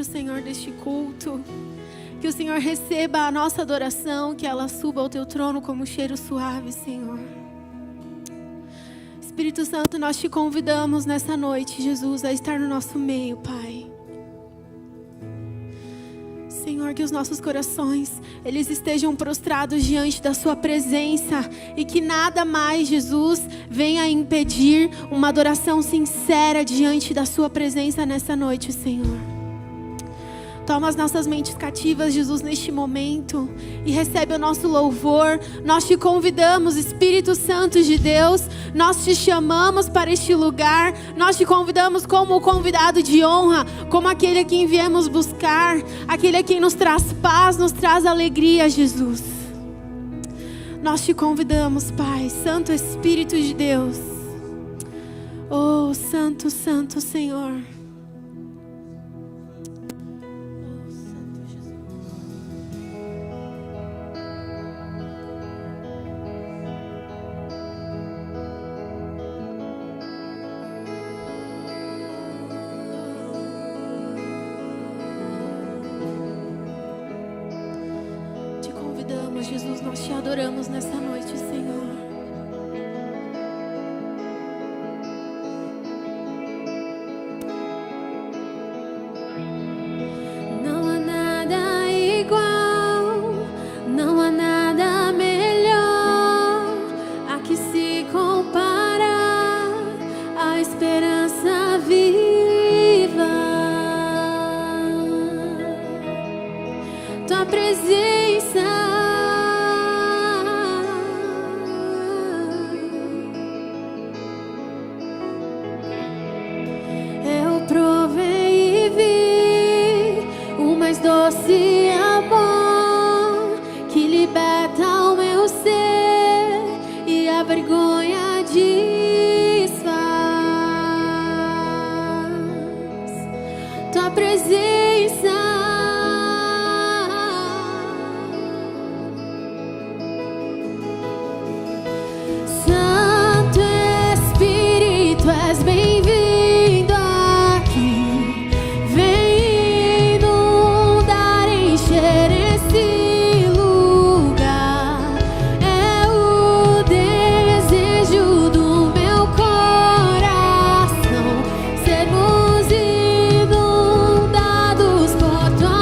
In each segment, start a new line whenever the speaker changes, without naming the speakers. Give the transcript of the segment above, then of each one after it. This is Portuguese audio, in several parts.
Senhor, deste culto, que o Senhor receba a nossa adoração, que ela suba ao teu trono como cheiro suave, Senhor. Espírito Santo, nós te convidamos nessa noite, Jesus, a estar no nosso meio, Pai. Senhor, que os nossos corações, eles estejam prostrados diante da sua presença e que nada mais, Jesus, venha impedir uma adoração sincera diante da sua presença nessa noite, Senhor. Toma as nossas mentes cativas, Jesus, neste momento e recebe o nosso louvor. Nós te convidamos, Espírito Santo de Deus, nós te chamamos para este lugar, nós te convidamos como o convidado de honra, como aquele a quem viemos buscar, aquele a quem nos traz paz, nos traz alegria, Jesus. Nós te convidamos, Pai, Santo Espírito de Deus. Oh, Santo, Santo Senhor. Jesus, nós te adoramos nessa noite, Senhor. Não há nada igual, não há nada melhor a que se comparar a esperança viva. Tua presença doce amor que liberta o meu ser e a vergonha desfaz. Tua presença, Santo Espírito, és bem-vindo aqui. Esse lugar é o desejo do meu coração, sermos inundados por tua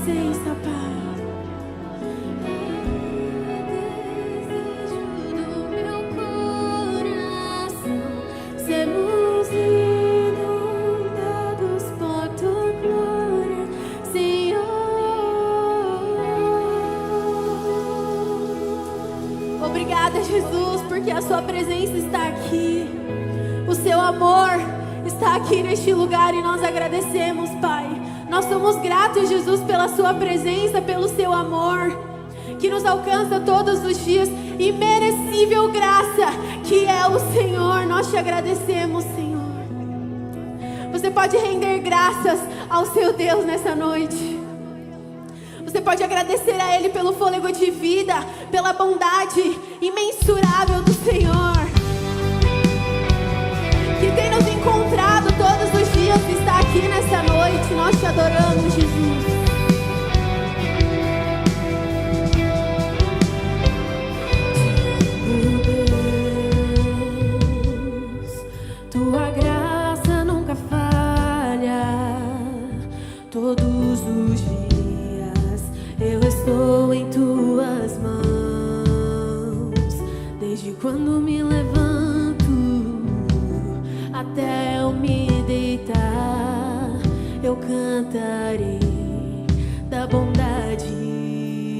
presença, Pai. Sermos inundados por tua glória, Senhor. Obrigada, Jesus, porque a sua presença está aqui. O seu amor está aqui neste lugar e nós agradecemos, Pai. Nós somos gratos, Jesus, pela sua presença, pelo seu amor, que nos alcança todos os dias. Imerecível graça que é o Senhor, nós te agradecemos, Senhor. Você pode render graças ao seu Deus nessa noite. Você pode agradecer a Ele pelo fôlego de vida, pela bondade imensurável do Senhor, que tem nos encontrado todos os dias, que está aqui nessa noite. Nós te adoramos, Jesus. Tua graça nunca falha. Todos os dias eu estou em tuas mãos. Desde quando me levanto até eu me deitar, eu cantarei da bondade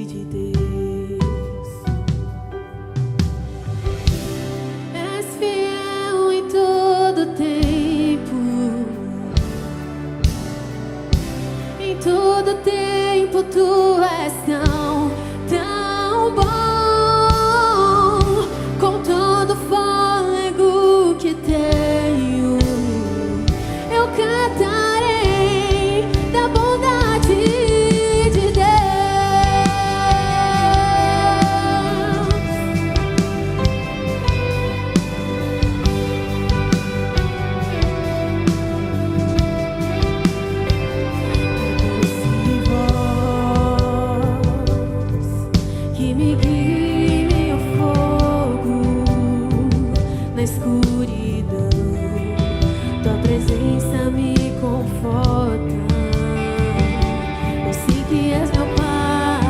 de Deus. És fiel em todo tempo, em todo tempo tu és tão bom. Com todo fôlego que tenho, eu cantarei da bondade de Deus. Que me guie o fogo na escuridão, tua presença me conforta. Eu sei que és meu Pai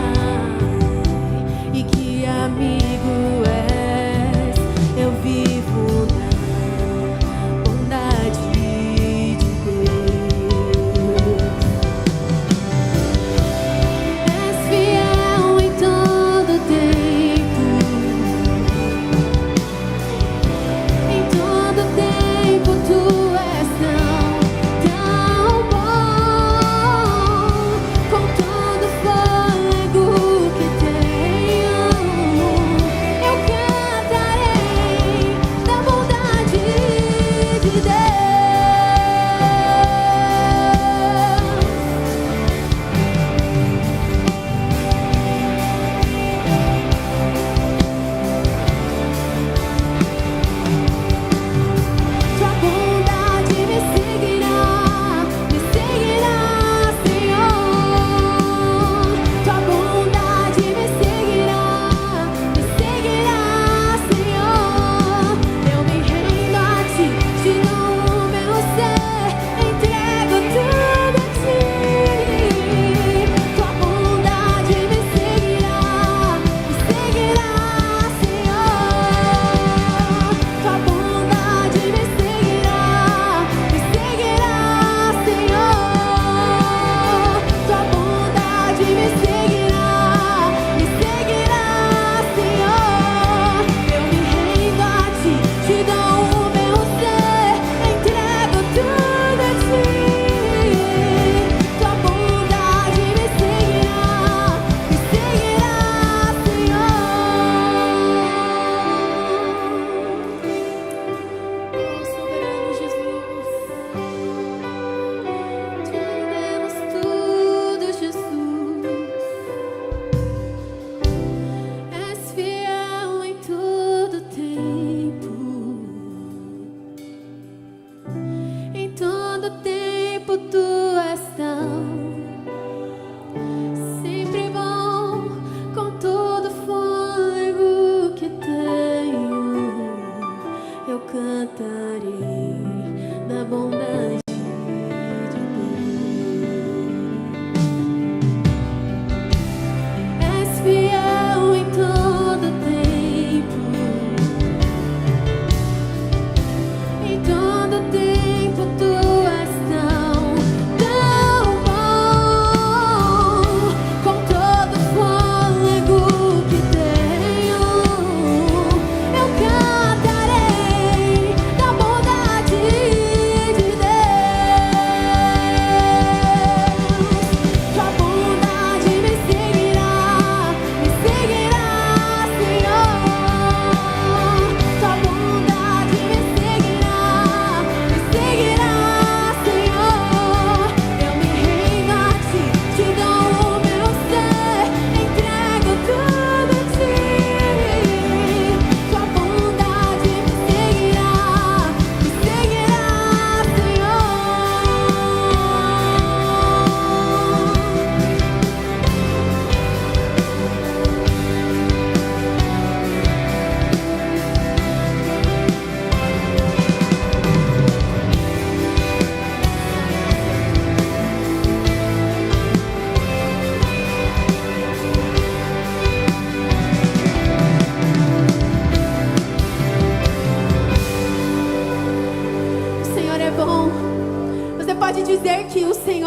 e que amigo és. Eu vivo na bondade de Deus. És fiel em todo tempo, em todo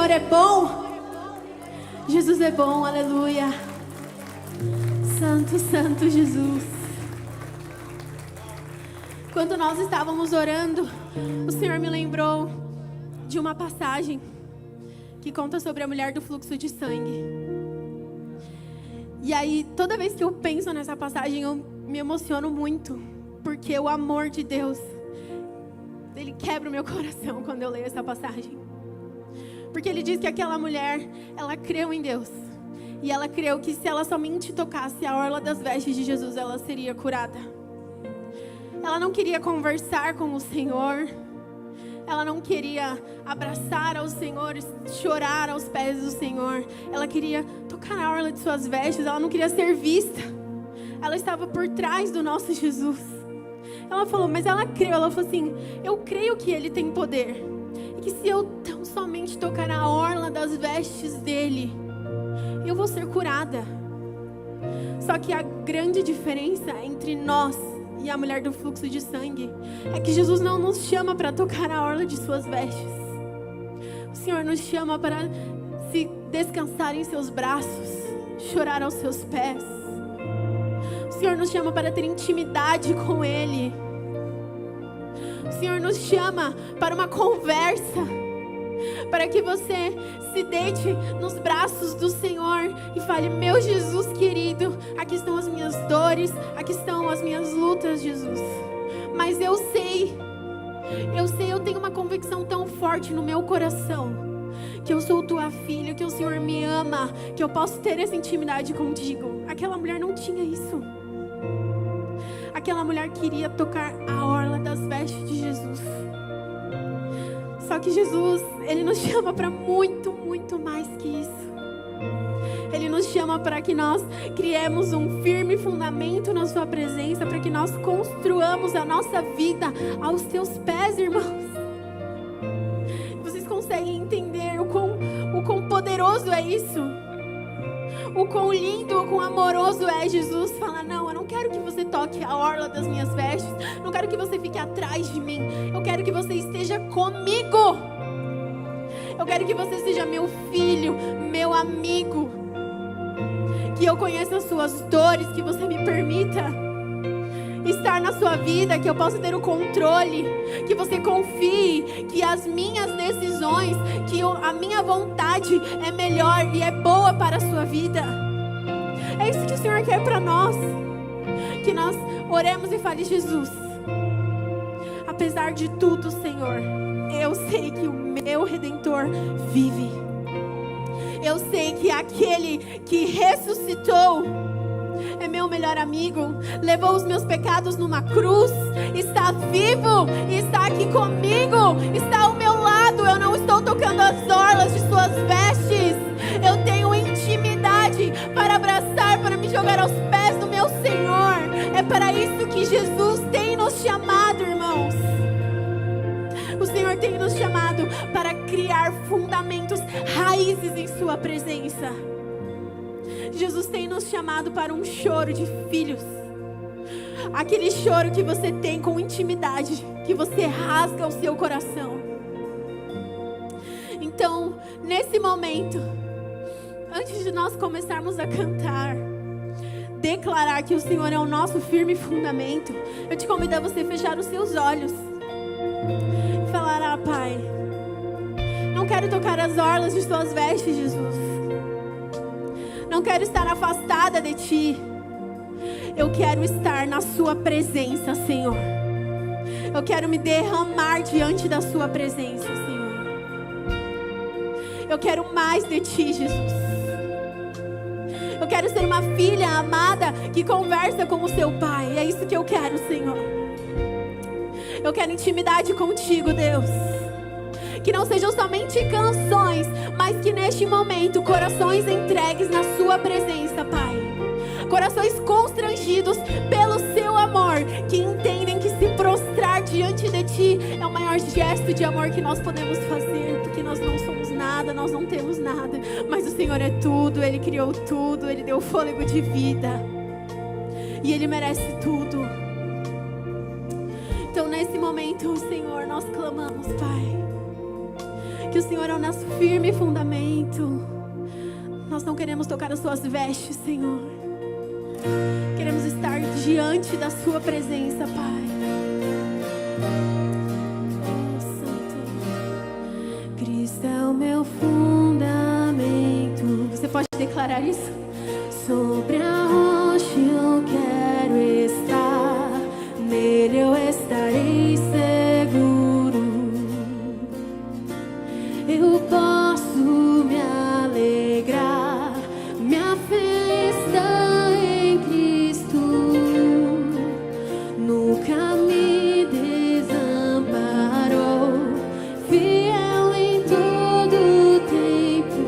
Senhor é bom. Jesus é bom, aleluia. Santo, santo Jesus. Quando nós estávamos orando, o Senhor me lembrou de uma passagem que conta sobre a mulher do fluxo de sangue. E aí, toda vez que eu penso nessa passagem, eu me emociono muito, porque o amor de Deus, ele quebra o meu coração quando eu leio essa passagem. Porque ele diz que aquela mulher, ela creu em Deus. E ela creu que se ela somente tocasse a orla das vestes de Jesus, ela seria curada. Ela não queria conversar com o Senhor. Ela não queria abraçar ao Senhor, chorar aos pés do Senhor. Ela queria tocar na orla de suas vestes. Ela não queria ser vista. Ela estava por trás do nosso Jesus. Ela falou, mas ela creu. Ela falou assim, eu creio que Ele tem poder. E que se eu tão somente tocar na orla das vestes dEle, eu vou ser curada. Só que a grande diferença entre nós e a mulher do fluxo de sangue é que Jesus não nos chama para tocar a orla de suas vestes. O Senhor nos chama para se descansar em seus braços, chorar aos seus pés. O Senhor nos chama para ter intimidade com Ele. O Senhor nos chama para uma conversa, para que você se deite nos braços do Senhor e fale, meu Jesus querido, aqui estão as minhas dores, aqui estão as minhas lutas, Jesus. Mas eu tenho uma convicção tão forte no meu coração, que eu sou tua filha, que o Senhor me ama, que eu posso ter essa intimidade contigo. Aquela mulher não tinha isso. Aquela mulher queria tocar a orla das vestes de Jesus. Só que Jesus, Ele nos chama para muito, muito mais que isso. Ele nos chama para que nós criemos um firme fundamento na sua presença, para que nós construamos a nossa vida aos teus pés, irmãos. Vocês conseguem entender o quão poderoso é isso? O quão lindo, o quão amoroso é Jesus. Fala, não, eu não quero que você toque a orla das minhas vestes. Não quero que você fique atrás de mim. Eu quero que você esteja comigo. Eu quero que você seja meu filho, meu amigo. Que eu conheça as suas dores, que você me permita estar na sua vida, que eu possa ter o controle, que você confie que as minhas decisões, que a minha vontade é melhor e é boa para a sua vida. É isso que o Senhor quer para nós, que nós oremos e fale, Jesus, apesar de tudo, Senhor, eu sei que o meu Redentor vive. Eu sei que aquele que ressuscitou é meu melhor amigo, levou os meus pecados numa cruz, está vivo, está aqui comigo, está ao meu lado. Eu não estou tocando as orlas de suas vestes. Eu tenho intimidade para abraçar, para me jogar aos pés do meu Senhor. É para isso que Jesus tem nos chamado, irmãos. O Senhor tem nos chamado para criar fundamentos, raízes em sua presença. Jesus tem nos chamado para um choro de filhos. Aquele choro que você tem com intimidade, que você rasga o seu coração. Então, nesse momento, antes de nós começarmos a cantar, declarar que o Senhor é o nosso firme fundamento, eu te convido a você fechar os seus olhos e falar, Pai, não quero tocar as orlas de suas vestes, Jesus. Não quero estar afastada de Ti. Eu quero estar na Sua presença, Senhor. Eu quero me derramar diante da Sua presença, Senhor. Eu quero mais de Ti, Jesus. Eu quero ser uma filha amada que conversa com o Seu Pai. É isso que eu quero, Senhor. Eu quero intimidade contigo, Deus. Que não sejam somente canções, mas que neste momento, corações entregues na Sua presença, Pai. Corações constrangidos pelo Seu amor, que entendem que se prostrar diante de Ti é o maior gesto de amor que nós podemos fazer, porque nós não somos nada, nós não temos nada, mas o Senhor é tudo, Ele criou tudo, Ele deu fôlego de vida, e Ele merece tudo. Então nesse momento, Senhor, nós clamamos, Pai, que o Senhor é o nosso firme fundamento. Nós não queremos tocar as suas vestes, Senhor. Queremos estar diante da sua presença, Pai. Oh, Santo. Cristo é o meu fundamento. Você pode declarar isso? Sobre a rocha eu quero estar, nele eu estarei seguro. Eu posso me alegrar, minha fé está em Cristo. Nunca me desamparou, fiel em todo tempo.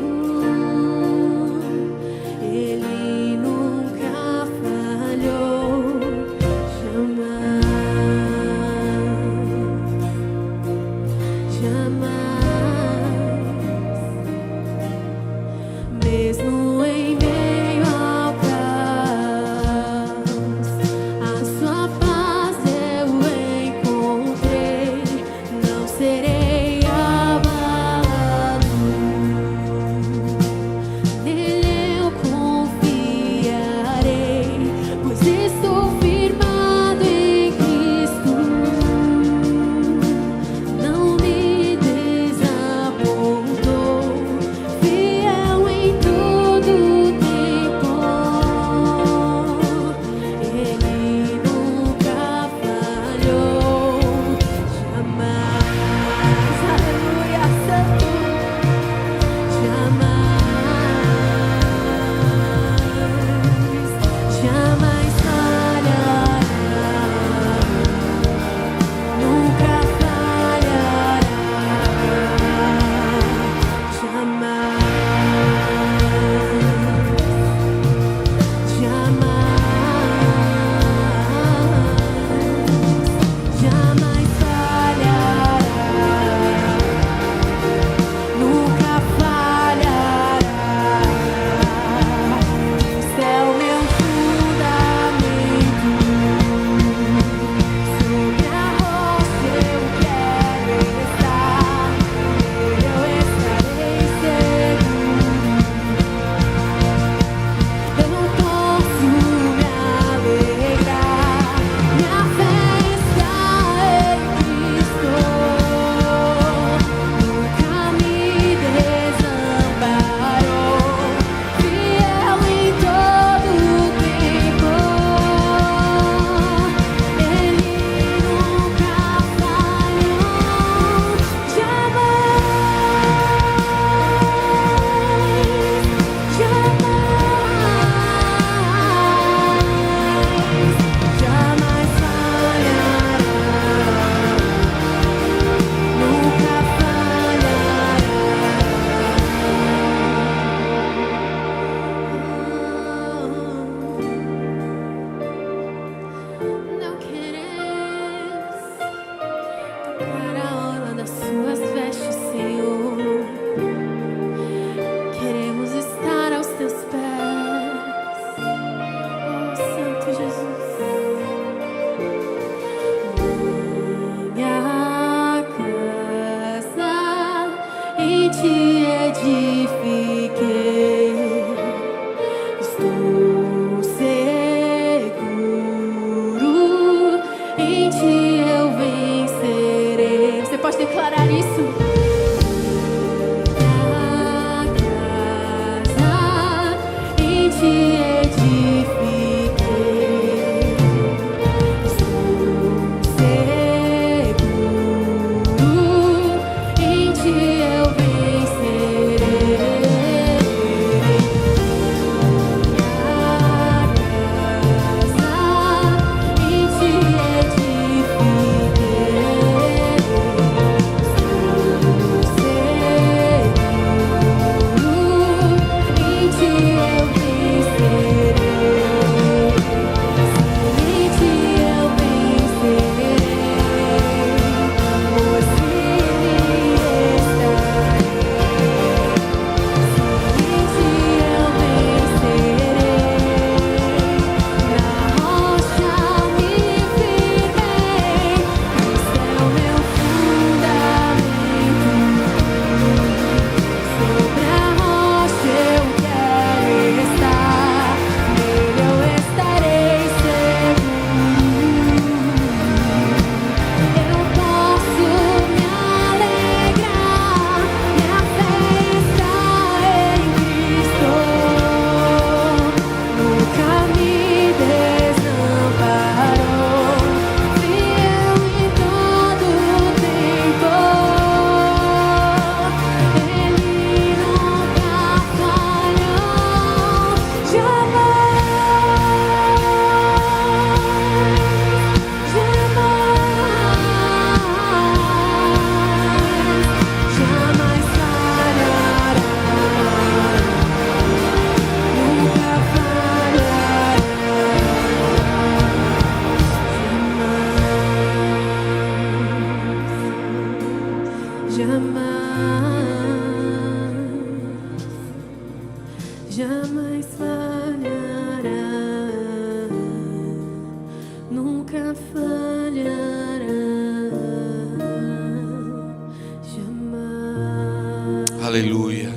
Aleluia.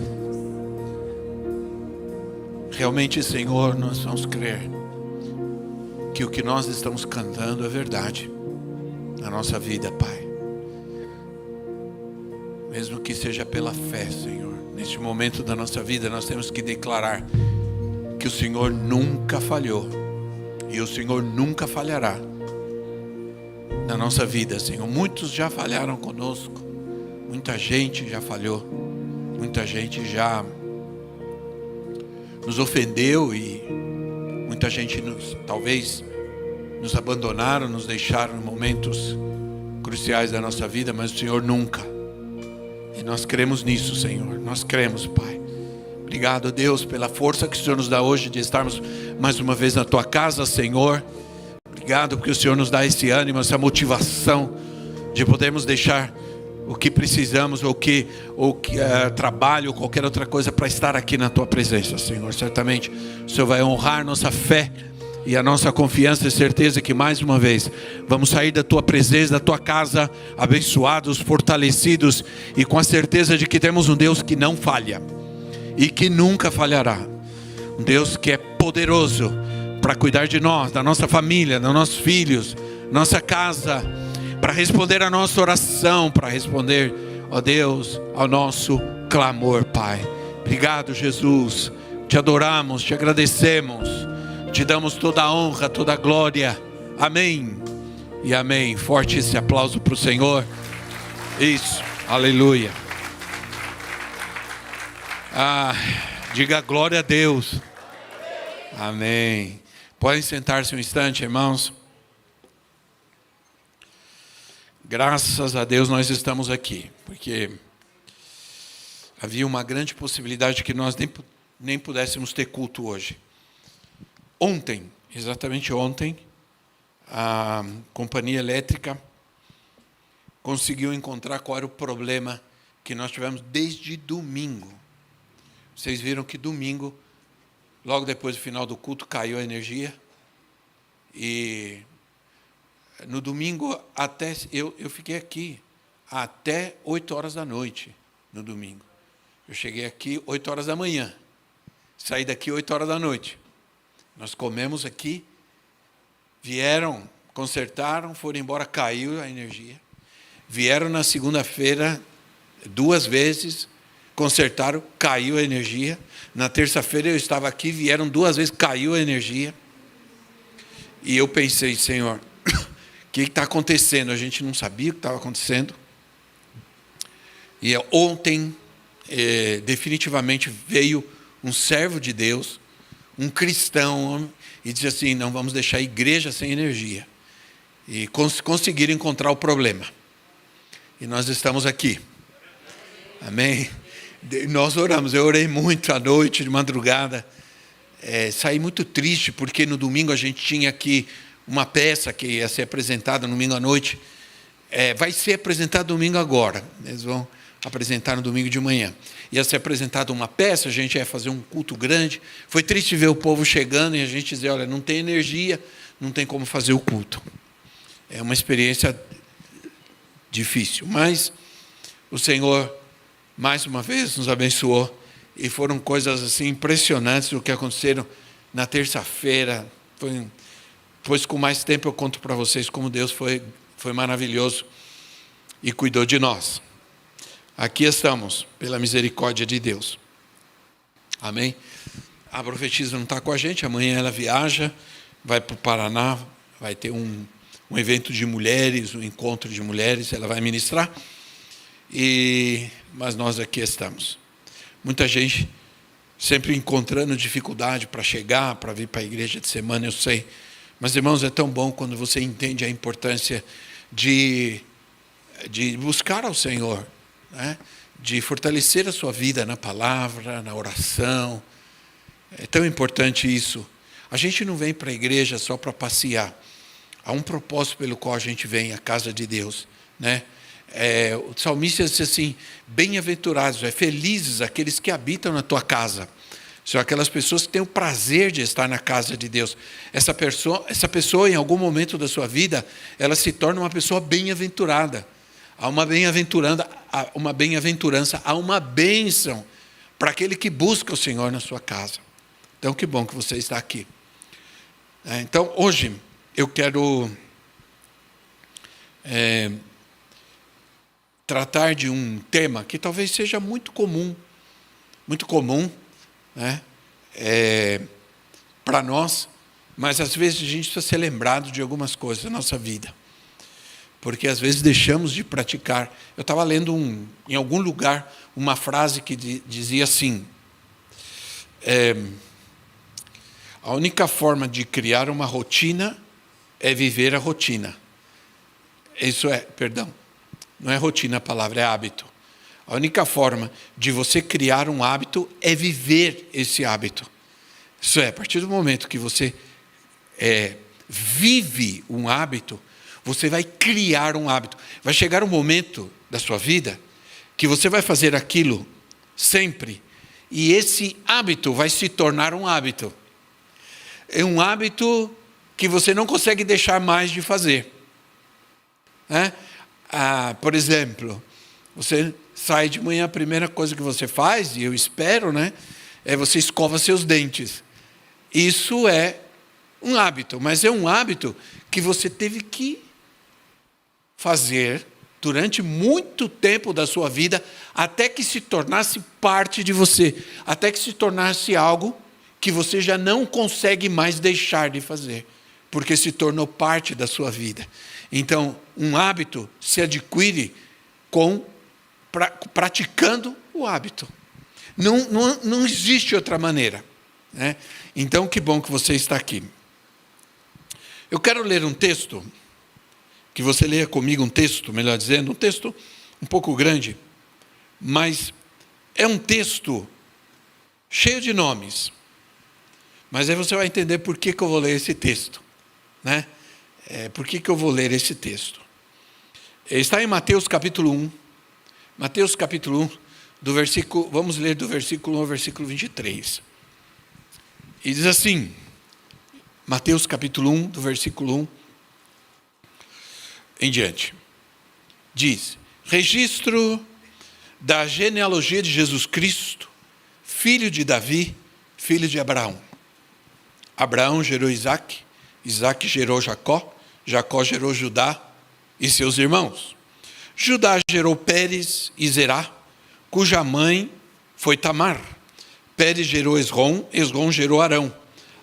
Realmente, Senhor, nós vamos crer que o que nós estamos cantando é verdade na nossa vida, Pai. Mesmo que seja pela fé, Senhor, neste momento da nossa vida nós temos que declarar que o Senhor nunca falhou e o Senhor nunca falhará na nossa vida, Senhor. Muitos já falharam conosco, muita gente já falhou, muita gente já nos ofendeu e muita gente talvez nos abandonaram, nos deixaram em momentos cruciais da nossa vida, mas o Senhor nunca. E nós cremos nisso, Senhor. Nós cremos, Pai. Obrigado, Deus, pela força que o Senhor nos dá hoje de estarmos mais uma vez na Tua casa, Senhor. Obrigado porque o Senhor nos dá esse ânimo, essa motivação de podermos deixar o que precisamos, ou que trabalho, ou qualquer outra coisa para estar aqui na Tua presença, Senhor. Certamente o Senhor vai honrar nossa fé e a nossa confiança e certeza que mais uma vez vamos sair da Tua presença, da Tua casa, abençoados, fortalecidos e com a certeza de que temos um Deus que não falha e que nunca falhará. Um Deus que é poderoso para cuidar de nós, da nossa família, dos nossos filhos, nossa casa, para responder a nossa oração, para responder, ó Deus, ao nosso clamor, Pai. Obrigado, Jesus. Te adoramos, te agradecemos. Te damos toda a honra, toda a glória. Amém e amém. Forte esse aplauso para o Senhor. Isso, aleluia. Diga glória a Deus. Amém. Podem sentar-se um instante, irmãos. Graças a Deus nós estamos aqui, porque havia uma grande possibilidade que nós nem pudéssemos ter culto hoje. Ontem, exatamente ontem, a companhia elétrica conseguiu encontrar qual era o problema que nós tivemos desde domingo. Vocês viram que domingo, logo depois do final do culto, caiu a energia. E no domingo, até eu fiquei aqui até 8 horas da noite, no domingo. Eu cheguei aqui 8 horas da manhã, saí daqui 8 horas da noite. Nós comemos aqui, vieram, consertaram, foram embora, caiu a energia. Vieram na segunda-feira 2 vezes, consertaram, caiu a energia. Na terça-feira eu estava aqui, vieram 2 vezes, caiu a energia. E eu pensei, Senhor, o que está acontecendo? A gente não sabia o que estava acontecendo. E ontem, definitivamente, veio um servo de Deus, um cristão, e disse assim, não vamos deixar a igreja sem energia. E conseguiram encontrar o problema. E nós estamos aqui. Amém? Nós oramos, eu orei muito à noite, de madrugada. Saí muito triste, porque no domingo a gente tinha aqui uma peça que ia ser apresentada no domingo à noite. Vai ser apresentada domingo agora. Eles vão apresentar no domingo de manhã. Ia ser apresentada uma peça, a gente ia fazer um culto grande. Foi triste ver o povo chegando e a gente dizer, olha, não tem energia, não tem como fazer o culto. É uma experiência difícil, mas o Senhor, mais uma vez, nos abençoou. E foram coisas assim impressionantes o que aconteceram na terça-feira. Pois com mais tempo eu conto para vocês como Deus foi maravilhoso e cuidou de nós. Aqui estamos, pela misericórdia de Deus. Amém? A profetisa não está com a gente, amanhã ela viaja, vai para o Paraná, vai ter um evento de mulheres, um encontro de mulheres, ela vai ministrar. Mas nós aqui estamos. Muita gente sempre encontrando dificuldade para chegar, para vir para a igreja de semana, eu sei. Mas, irmãos, é tão bom quando você entende a importância de buscar ao Senhor, né? De fortalecer a sua vida na palavra, na oração. É tão importante isso. A gente não vem para a igreja só para passear. Há um propósito pelo qual a gente vem à casa de Deus, né? O salmista disse assim, bem-aventurados, felizes aqueles que habitam na tua casa. São aquelas pessoas que têm o prazer de estar na casa de Deus. Essa pessoa, em algum momento da sua vida, ela se torna uma pessoa bem-aventurada. Há uma bem-aventurança, há uma bênção para aquele que busca o Senhor na sua casa. Então, que bom que você está aqui. Então, hoje, eu quero tratar de um tema que talvez seja muito comum, né? Para nós, mas às vezes a gente precisa ser lembrado de algumas coisas da nossa vida. Porque às vezes deixamos de praticar. Eu estava lendo em algum lugar uma frase que dizia assim: a única forma de criar uma rotina é viver a rotina. Não é rotina a palavra, é hábito. A única forma de você criar um hábito é viver esse hábito. Isso é, a partir do momento que você vive um hábito, você vai criar um hábito. Vai chegar um momento da sua vida que você vai fazer aquilo sempre, e esse hábito vai se tornar um hábito. É um hábito que você não consegue deixar mais de fazer. Por exemplo, você sai de manhã, a primeira coisa que você faz, e eu espero, né, é você escova seus dentes. Isso é um hábito, mas é um hábito que você teve que fazer durante muito tempo da sua vida, até que se tornasse parte de você, até que se tornasse algo que você já não consegue mais deixar de fazer, porque se tornou parte da sua vida. Então, um hábito se adquire praticando o hábito. Não existe outra maneira, né? Então, que bom que você está aqui. Eu quero ler um texto, que você leia comigo um texto, melhor dizendo, um texto um pouco grande, mas é um texto cheio de nomes. Mas aí você vai entender por que eu vou ler esse texto, né? Por que eu vou ler esse texto? Está em Mateus capítulo 1. Mateus capítulo 1, vamos ler do versículo 1 ao versículo 23. E diz assim, Mateus capítulo 1, do versículo 1 em diante. Diz: registro da genealogia de Jesus Cristo, filho de Davi, filho de Abraão. Abraão gerou Isaque, Isaque gerou Jacó, Jacó gerou Judá e seus irmãos. Judá gerou Pérez e Zerá, cuja mãe foi Tamar. Pérez gerou Esrom, Esrom gerou Arão.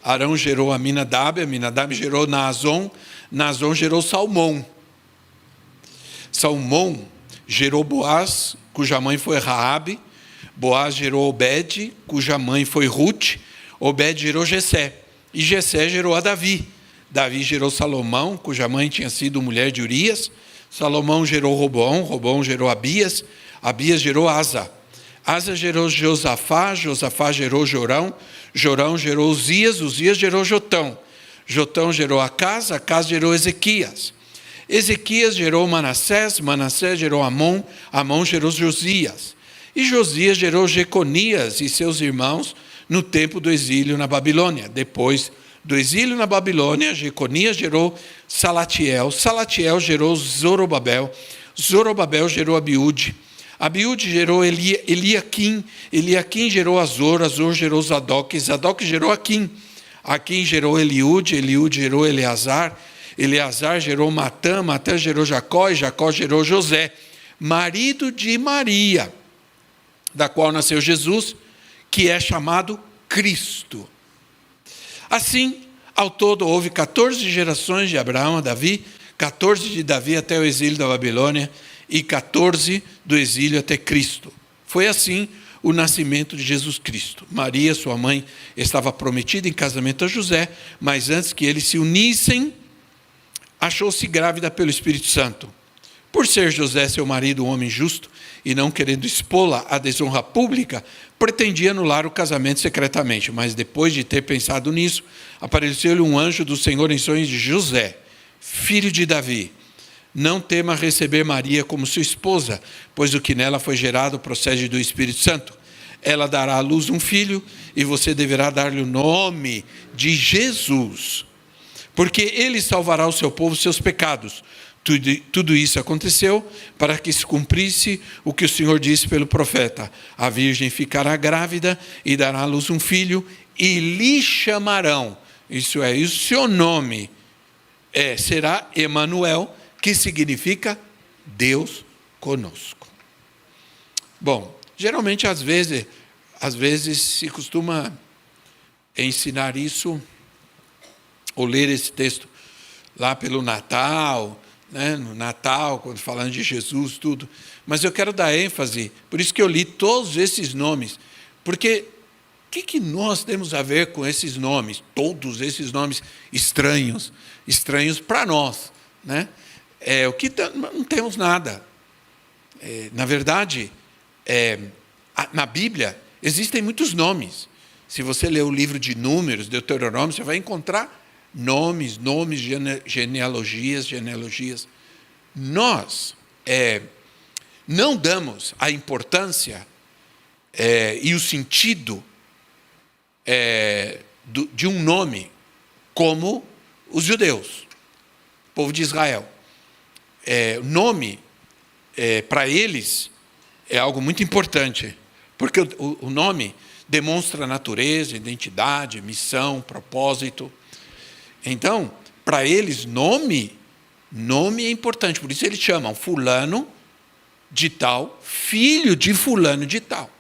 Arão gerou Aminadab, Aminadab gerou Naazon, Naazon gerou Salmão. Salmão gerou Boaz, cuja mãe foi Raabe. Boaz gerou Obed, cuja mãe foi Ruth. Obed gerou Jessé, e Jessé gerou a Davi. Davi gerou Salomão, cuja mãe tinha sido mulher de Urias. Salomão gerou Roboão, Roboão gerou Abias, Abias gerou Asa. Asa gerou Josafá, Josafá gerou Jorão, Jorão gerou Uzias, Uzias gerou Jotão. Jotão gerou Acás, Acás gerou Ezequias. Ezequias gerou Manassés, Manassés gerou Amon, Amon gerou Josias. E Josias gerou Jeconias e seus irmãos no tempo do exílio na Babilônia. Depois do exílio na Babilônia, Jeconias gerou Salatiel, Salatiel gerou Zorobabel, Zorobabel gerou Abiúde, Abiúde gerou Eliaquim, Eliaquim gerou Azor, Azor gerou Zadok, Zadok gerou Aquim, Aquim gerou Eliúde, Eliúde gerou Eleazar, Eleazar gerou Matã, Matã gerou Jacó, e Jacó gerou José, marido de Maria, da qual nasceu Jesus, que é chamado Cristo. Assim, ao todo, houve 14 gerações de Abraão a Davi, 14 de Davi até o exílio da Babilônia, e 14 do exílio até Cristo. Foi assim o nascimento de Jesus Cristo. Maria, sua mãe, estava prometida em casamento a José, mas antes que eles se unissem, achou-se grávida pelo Espírito Santo. Por ser José, seu marido, um homem justo, e não querendo expô-la à desonra pública, pretendia anular o casamento secretamente. Mas depois de ter pensado nisso, apareceu-lhe um anjo do Senhor em sonhos de José, filho de Davi. Não tema receber Maria como sua esposa, pois o que nela foi gerado procede do Espírito Santo. Ela dará à luz um filho, e você deverá dar-lhe o nome de Jesus, porque ele salvará o seu povo dos seus pecados. Tudo isso aconteceu para que se cumprisse o que o Senhor disse pelo profeta: a virgem ficará grávida e dará à luz um filho, e lhe chamarão, isso é, o seu nome será Emanuel, que significa Deus conosco. Bom, geralmente às vezes se costuma ensinar isso, ou ler esse texto lá pelo Natal, né? No Natal, quando falando de Jesus, tudo. Mas eu quero dar ênfase, por isso que eu li todos esses nomes, porque o que nós temos a ver com esses nomes, todos esses nomes estranhos para nós, né? Não temos nada. Na verdade, na Bíblia existem muitos nomes. Se você ler o livro de Números, Deuteronômio, você vai encontrar nomes, genealogias. Nós não damos a importância e o sentido de um nome como os judeus, o povo de Israel. O nome, para eles, é algo muito importante, porque o nome demonstra natureza, identidade, missão, propósito. Então, para eles, nome é importante. Por isso eles chamam fulano de tal, filho de fulano de tal.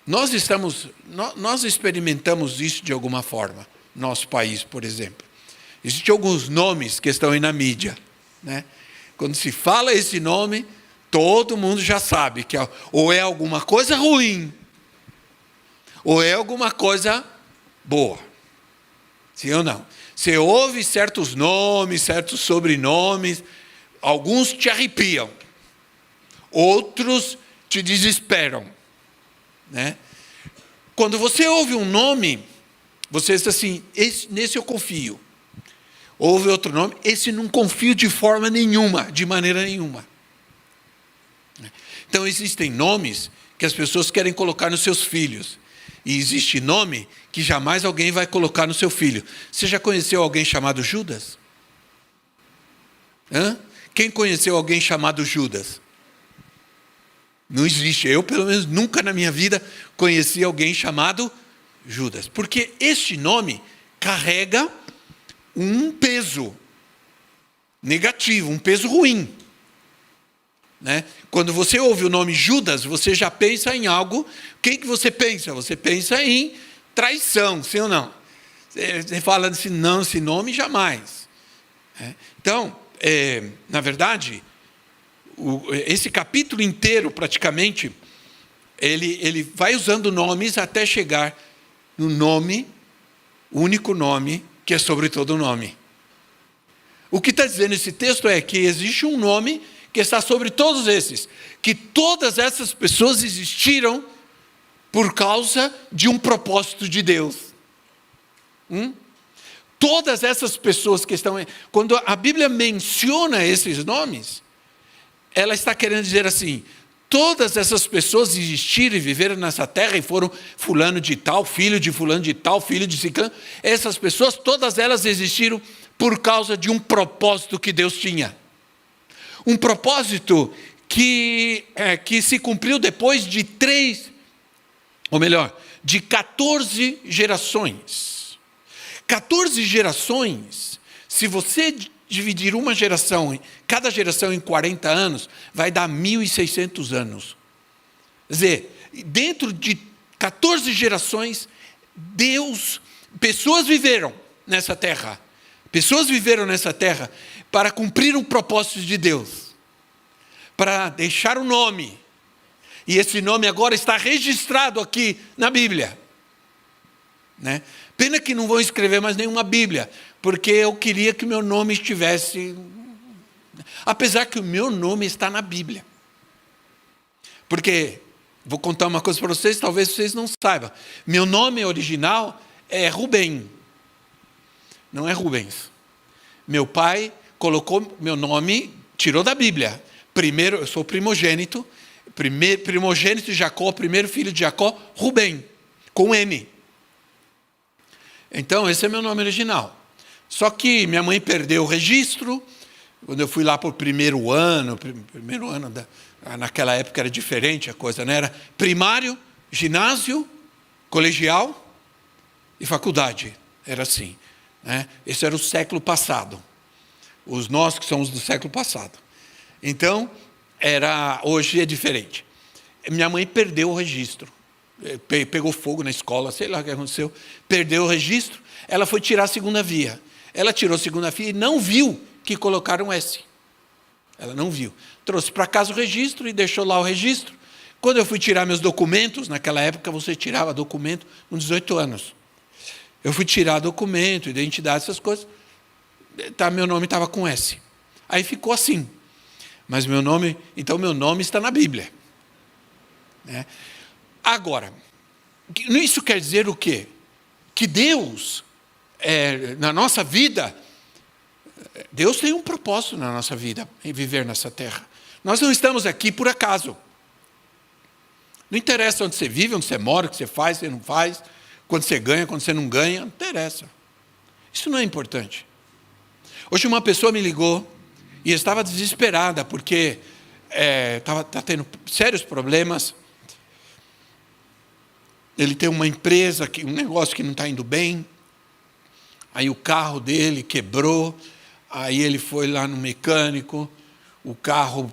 Nós experimentamos isso de alguma forma, no nosso país, por exemplo. Existem alguns nomes que estão aí na mídia, né? Quando se fala esse nome, todo mundo já sabe que ou é alguma coisa ruim, ou é alguma coisa boa. Sim ou não? Você ouve certos nomes, certos sobrenomes, alguns te arrepiam, outros te desesperam, né? Quando você ouve um nome, você diz assim: nesse eu confio. Ouve outro nome, esse não confio de forma nenhuma, de maneira nenhuma. Então existem nomes que as pessoas querem colocar nos seus filhos. E existe nome que jamais alguém vai colocar no seu filho. Você já conheceu alguém chamado Judas? Quem conheceu alguém chamado Judas? Não existe. Eu, pelo menos, nunca na minha vida conheci alguém chamado Judas. Porque este nome carrega um peso negativo, um peso ruim, né? Quando você ouve o nome Judas, você já pensa em algo. O que você pensa? Você pensa em traição, sim ou não? Você fala assim: não, esse nome jamais. Então, na verdade, esse capítulo inteiro, praticamente, ele vai usando nomes até chegar no nome, o único nome, que é sobre todo nome. O que está dizendo esse texto é que existe um nome que está sobre todos esses, que todas essas pessoas existiram por causa de um propósito de Deus. Todas essas pessoas que estão... Quando a Bíblia menciona esses nomes, ela está querendo dizer assim: todas essas pessoas existiram e viveram nessa terra e foram fulano de tal, filho de fulano de tal, filho de ciclano. Essas pessoas, todas elas existiram por causa de um propósito que Deus tinha. Um propósito que se cumpriu depois de 14 gerações. 14 gerações, se você dividir uma geração, cada geração em 40 anos, vai dar 1.600 anos. Quer dizer, dentro de 14 gerações, pessoas viveram nessa terra. Pessoas viveram nessa terra para cumprir um propósito de Deus. Para deixar um nome. E esse nome agora está registrado aqui na Bíblia. Né? Pena que não vou escrever mais nenhuma Bíblia, porque eu queria que meu nome estivesse... Apesar que o meu nome está na Bíblia. Porque, vou contar uma coisa para vocês, talvez vocês não saibam. Meu nome original é Rubem. Não é Rubens. Meu pai colocou meu nome, tirou da Bíblia. Primeiro, eu sou primogênito de Jacó, primeiro filho de Jacó, Rubem, com M. Então, esse é meu nome original. Só que minha mãe perdeu o registro. Quando eu fui lá para o primeiro ano, naquela época era diferente a coisa, né? Era primário, ginásio, colegial e faculdade. Era assim, né? Esse era o século passado. Nós que somos do século passado. Então, hoje é diferente. Minha mãe perdeu o registro. Pegou fogo na escola, sei lá o que aconteceu. Perdeu o registro, ela foi tirar a segunda via. Ela tirou a segunda via e não viu que colocaram S. Ela não viu. Trouxe para casa o registro e deixou lá o registro. Quando eu fui tirar meus documentos, naquela época você tirava documento com 18 anos. Eu fui tirar documento, identidade, essas coisas. Meu nome estava com S. Aí ficou assim. Mas meu nome está na Bíblia. Né? Agora, isso quer dizer o quê? Que Deus, na nossa vida, Deus tem um propósito na nossa vida, em viver nessa terra. Nós não estamos aqui por acaso. Não interessa onde você vive, onde você mora, o que você faz, o que você não faz, quando você ganha, quando você não ganha, não interessa. Isso não é importante. Hoje uma pessoa me ligou e estava desesperada, porque estava tendo sérios problemas. Ele tem uma empresa, um negócio que não está indo bem. Aí o carro dele quebrou. Aí ele foi lá no mecânico. O carro,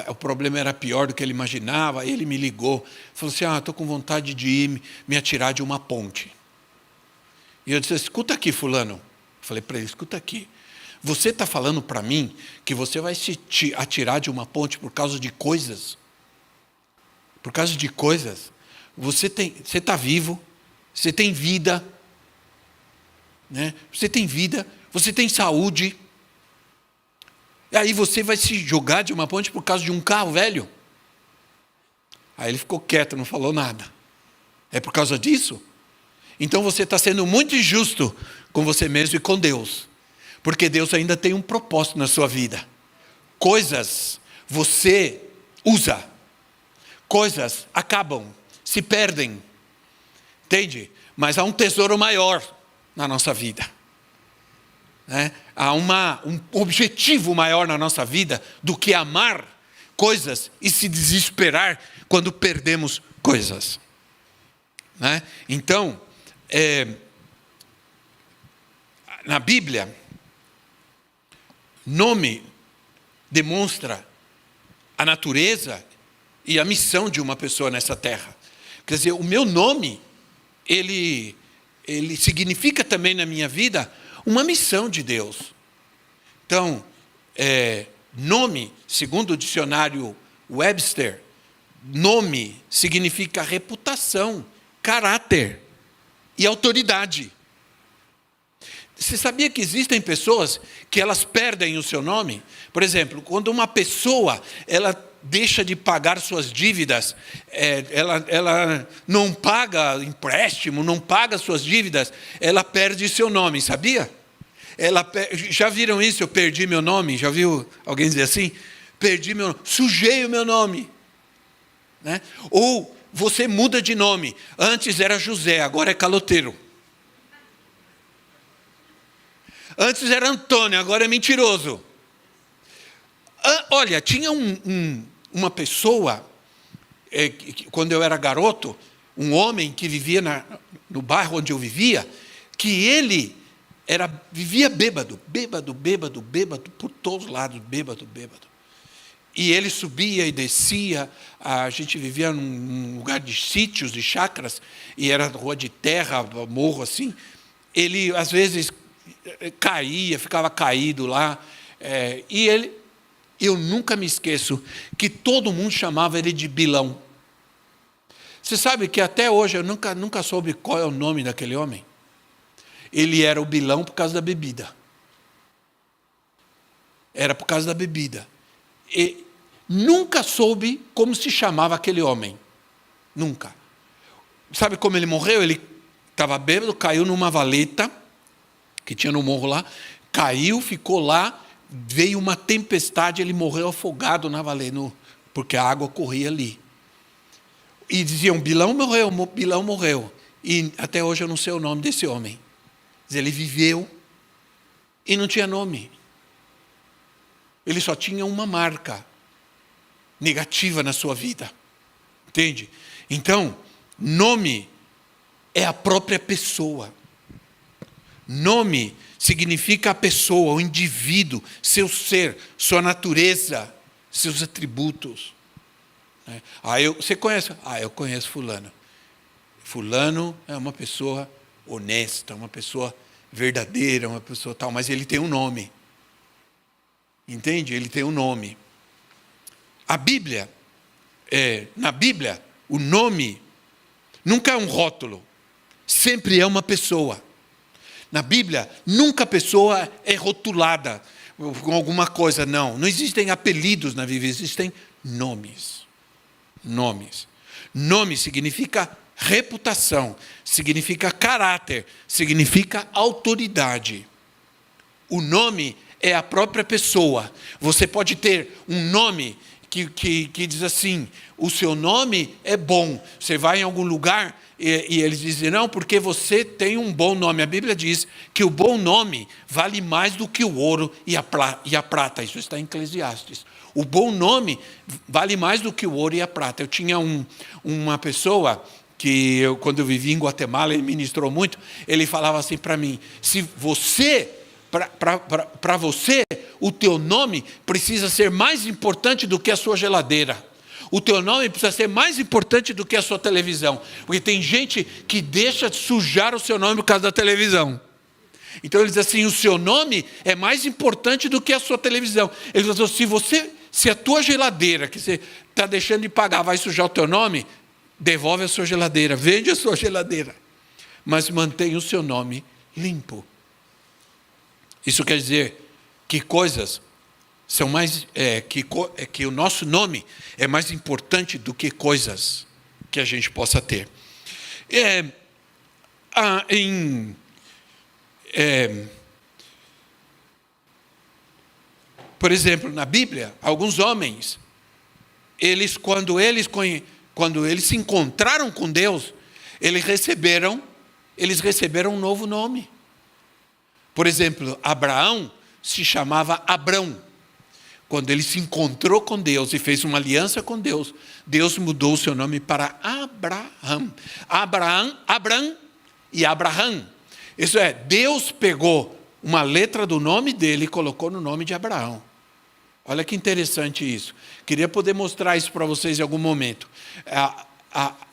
o problema era pior do que ele imaginava. Aí ele me ligou. Falou assim, estou com vontade de ir me atirar de uma ponte. E eu disse, escuta aqui, fulano. Falei para ele, escuta aqui. Você está falando para mim que você vai se atirar de uma ponte por causa de coisas? Por causa de coisas? Você está vivo, você tem vida, né? Você tem vida, você tem saúde. E aí você vai se jogar de uma ponte por causa de um carro velho? Aí ele ficou quieto, não falou nada. É por causa disso? Então você está sendo muito injusto com você mesmo e com Deus. Porque Deus ainda tem um propósito na sua vida. Coisas você usa. Coisas acabam, se perdem. Entende? Mas há um tesouro maior na nossa vida. Né? Há um objetivo maior na nossa vida do que amar coisas e se desesperar quando perdemos coisas. Né? Então, na Bíblia, nome demonstra a natureza e a missão de uma pessoa nessa terra. Quer dizer, o meu nome, ele significa também na minha vida uma missão de Deus. Então, nome, segundo o dicionário Webster, nome significa reputação, caráter e autoridade. Você sabia que existem pessoas que elas perdem o seu nome? Por exemplo, quando uma pessoa ela deixa de pagar suas dívidas, ela não paga empréstimo, não paga suas dívidas, ela perde seu nome, sabia? Já viram isso? Eu perdi meu nome. Já viu alguém dizer assim? Perdi meu nome, sujei o meu nome. Né? Ou você muda de nome. Antes era José, agora é caloteiro. Antes era Antônio, agora é mentiroso. Olha, tinha uma pessoa, quando eu era garoto, um homem que vivia no bairro onde eu vivia, que ele vivia bêbado, por todos os lados, bêbado. E ele subia e descia, a gente vivia num lugar de sítios, de chácaras, e era rua de terra, morro assim. Ele, às vezes, caía, ficava caído lá, eu nunca me esqueço que todo mundo chamava ele de Bilão. Você sabe que até hoje eu nunca soube qual é o nome daquele homem? Ele era o Bilão por causa da bebida. Era por causa da bebida. E nunca soube como se chamava aquele homem. Nunca. Sabe como ele morreu? Ele estava bêbado, caiu numa valeta, que tinha no morro lá, caiu, ficou lá, veio uma tempestade, ele morreu afogado na valeta, porque a água corria ali. E diziam, Bilão morreu. E até hoje eu não sei o nome desse homem. Ele viveu e não tinha nome. Ele só tinha uma marca negativa na sua vida. Entende? Então, nome é a própria pessoa. Nome significa a pessoa, o indivíduo, seu ser, sua natureza, seus atributos. Você conhece? Eu conheço fulano. Fulano é uma pessoa honesta, uma pessoa verdadeira, uma pessoa tal, mas ele tem um nome. Entende? Ele tem um nome. A Bíblia, na Bíblia, o nome nunca é um rótulo, sempre é uma pessoa. Na Bíblia, nunca a pessoa é rotulada com alguma coisa, não existem apelidos na Bíblia, existem nomes. Nomes. Nome significa reputação, significa caráter, significa autoridade. O nome é a própria pessoa. Você pode ter um nome que diz assim, o seu nome é bom. Você vai em algum lugar e eles dizem, não, porque você tem um bom nome. A Bíblia diz que o bom nome vale mais do que o ouro e a prata. Isso está em Eclesiastes. O bom nome vale mais do que o ouro e a prata. Eu tinha uma pessoa que, quando eu vivi em Guatemala, ele ministrou muito, ele falava assim para mim, se você, para você, o teu nome precisa ser mais importante do que a sua geladeira. O teu nome precisa ser mais importante do que a sua televisão. Porque tem gente que deixa de sujar o seu nome por causa da televisão. Então ele diz assim, o seu nome é mais importante do que a sua televisão. Ele diz assim, se a tua geladeira, que você está deixando de pagar, vai sujar o teu nome, devolve a sua geladeira, vende a sua geladeira. Mas mantenha o seu nome limpo. Isso quer dizer que coisas são mais, que o nosso nome é mais importante do que coisas que a gente possa ter. Por exemplo, na Bíblia, alguns homens, quando eles se encontraram com Deus, eles receberam um novo nome. Por exemplo, Abraão se chamava Abrão. Quando ele se encontrou com Deus e fez uma aliança com Deus, Deus mudou o seu nome para Abraão. Abrão e Abraham. Isso é, Deus pegou uma letra do nome dele e colocou no nome de Abraão. Olha que interessante isso. Queria poder mostrar isso para vocês em algum momento.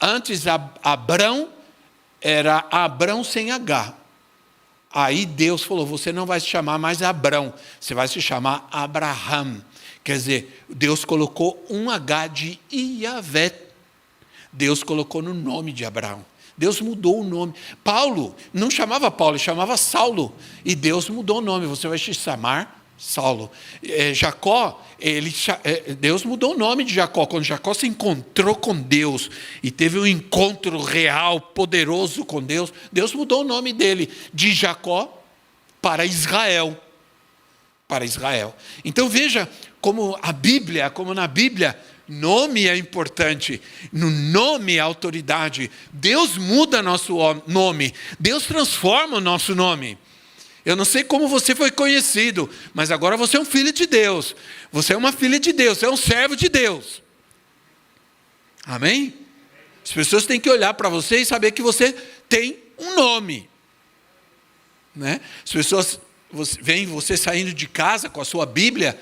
Antes, Abrão era Abrão sem H. Aí Deus falou, você não vai se chamar mais Abrão, você vai se chamar Abraham. Quer dizer, Deus colocou um H de Iavé. Deus colocou no nome de Abraão. Deus mudou o nome. Paulo não chamava Paulo, ele chamava Saulo. E Deus mudou o nome, você vai se chamar Saulo. Jacó, Deus mudou o nome de Jacó. Quando Jacó se encontrou com Deus e teve um encontro real, poderoso com Deus, Deus mudou o nome dele de Jacó para Israel. Para Israel. Então veja como na Bíblia, nome é importante. No nome é autoridade. Deus muda nosso nome. Deus transforma o nosso nome. Eu não sei como você foi conhecido, mas agora você é um filho de Deus. Você é uma filha de Deus, você é um servo de Deus. Amém? As pessoas têm que olhar para você e saber que você tem um nome. Né? As pessoas veem você saindo de casa com a sua Bíblia,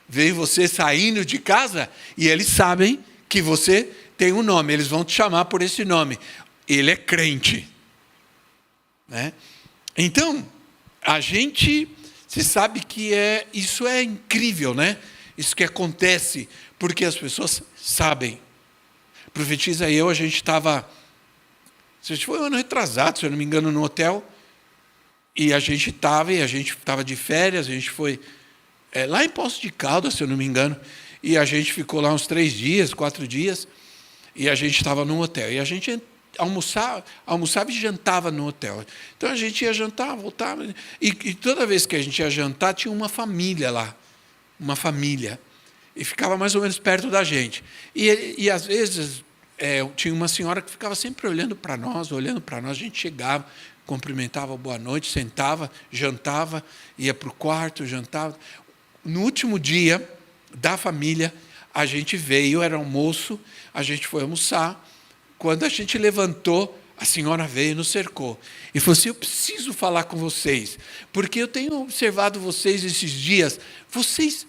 veem você saindo de casa e eles sabem que você tem um nome. Eles vão te chamar por esse nome. Ele é crente. Né? Então, você sabe que isso é incrível, né? Isso que acontece, porque as pessoas sabem. Profetiza eu, a gente foi um ano retrasado, se eu não me engano, no hotel, e a gente estava de férias, a gente foi lá em Poços de Caldas, se eu não me engano, e a gente ficou lá uns 3 dias, 4 dias, e a gente estava num hotel, e a gente almoçava e jantava no hotel. Então a gente ia jantar, voltava, e toda vez que a gente ia jantar, tinha uma família lá, e ficava mais ou menos perto da gente. E às vezes tinha uma senhora que ficava sempre olhando para nós, a gente chegava, cumprimentava, boa noite, sentava, jantava, ia para o quarto, jantava. No último dia da família, a gente veio, era almoço, a gente foi almoçar. Quando a gente levantou, a senhora veio e nos cercou. E falou assim, eu preciso falar com vocês, porque eu tenho observado vocês esses dias. Vocês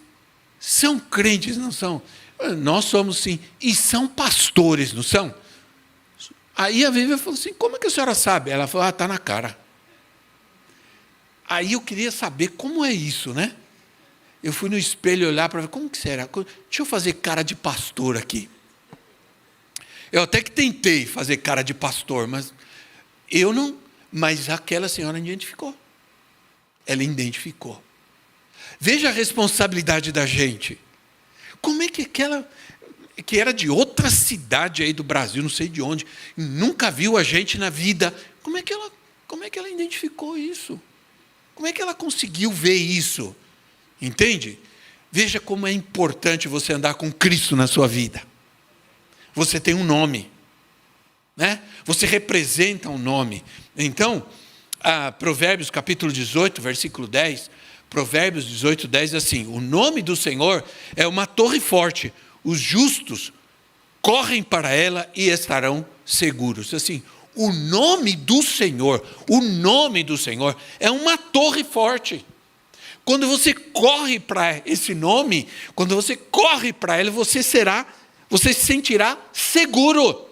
são crentes, não são? Nós somos sim. E são pastores, não são? Aí a Vivian falou assim, como é que a senhora sabe? Ela falou, está na cara. Aí eu queria saber como é isso, né? Eu fui no espelho olhar para ver, como que será? Deixa eu fazer cara de pastor aqui. Eu até que tentei fazer cara de pastor, mas eu não. Mas aquela senhora identificou. Ela identificou. Veja a responsabilidade da gente. Como é que aquela que era de outra cidade aí do Brasil, não sei de onde, nunca viu a gente na vida, como é que ela identificou isso? Como é que ela conseguiu ver isso? Entende? Veja como é importante você andar com Cristo na sua vida. Você tem um nome, né? Você representa um nome. Então, Provérbios capítulo 18, versículo 10, Provérbios 18, 10, assim, o nome do Senhor é uma torre forte, os justos correm para ela e estarão seguros. Assim, o nome do Senhor é uma torre forte. Quando você corre para esse nome, quando você corre para ele, você se sentirá seguro.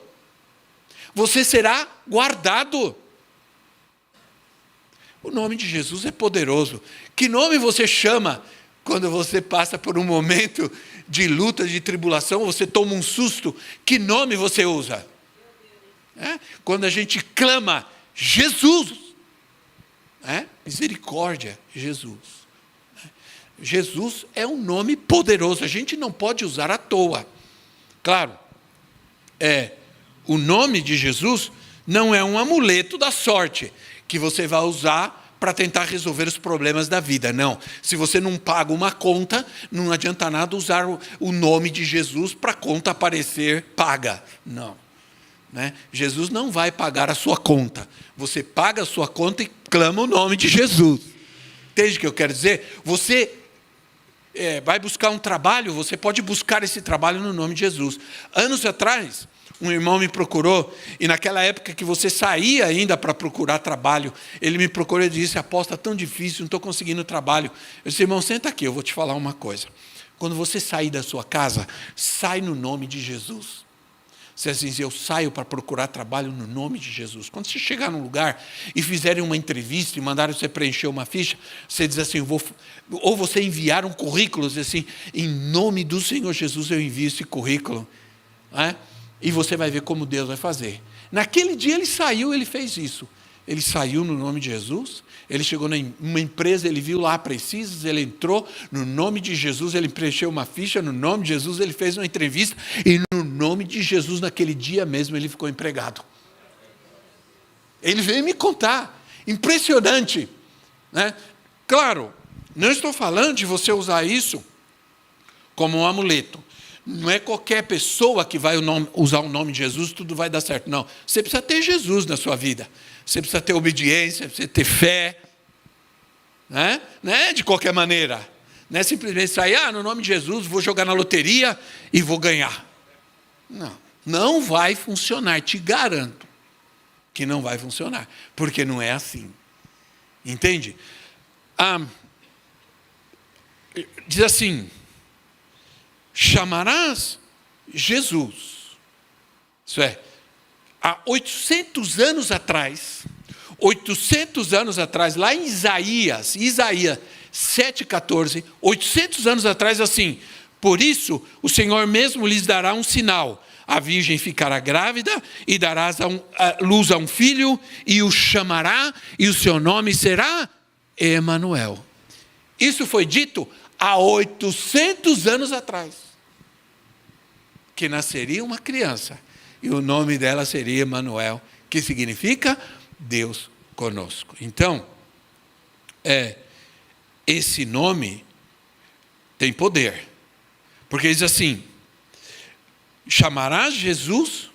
Você será guardado. O nome de Jesus é poderoso. Que nome você chama quando você passa por um momento de luta, de tribulação, você toma um susto? Que nome você usa? Quando a gente clama, Jesus. Misericórdia, Jesus. Jesus é um nome poderoso, a gente não pode usar à toa. Claro, o nome de Jesus não é um amuleto da sorte, que você vai usar para tentar resolver os problemas da vida. Não, se você não paga uma conta, não adianta nada usar o nome de Jesus para a conta aparecer paga. Não. Né? Jesus não vai pagar a sua conta. Você paga a sua conta e clama o nome de Jesus. Entende o que eu quero dizer? Você vai buscar um trabalho, você pode buscar esse trabalho no nome de Jesus. Anos atrás, um irmão me procurou, e naquela época que você saía ainda para procurar trabalho, ele me procurou e disse, apóstolo, está tão difícil, não estou conseguindo trabalho. Eu disse, irmão, senta aqui, eu vou te falar uma coisa. Quando você sair da sua casa, sai no nome de Jesus. Você diz, eu saio para procurar trabalho no nome de Jesus. Quando você chegar num lugar e fizerem uma entrevista e mandarem você preencher uma ficha, você diz assim, ou você enviar um currículo, diz assim, em nome do Senhor Jesus eu envio esse currículo. E você vai ver como Deus vai fazer. Naquele dia ele saiu, ele fez isso. Ele saiu no nome de Jesus, ele chegou numa empresa, ele viu lá precisas, ele entrou no nome de Jesus, ele preencheu uma ficha, no nome de Jesus ele fez uma entrevista, e no nome de Jesus, naquele dia mesmo, ele ficou empregado. Ele veio me contar, impressionante. Né? Claro, não estou falando de você usar isso como um amuleto. Não é qualquer pessoa que vai usar o nome de Jesus, tudo vai dar certo. Não, você precisa ter Jesus na sua vida. Você precisa ter obediência, precisa ter fé. Né? Não é de qualquer maneira. Não é simplesmente sair, no nome de Jesus, vou jogar na loteria e vou ganhar. Não, não vai funcionar, te garanto que não vai funcionar. Porque não é assim. Entende? Diz assim, chamarás Jesus. Isso é, há 800 anos atrás, lá em Isaías 7,14, 800 anos atrás, assim, por isso o Senhor mesmo lhes dará um sinal, a virgem ficará grávida e darás luz a um filho e o chamará e o seu nome será Emanuel. Isso foi dito há 800 anos atrás, que nasceria uma criança, e o nome dela seria Emanuel, que significa Deus conosco. Então, esse nome tem poder, porque diz assim, chamarás Jesus,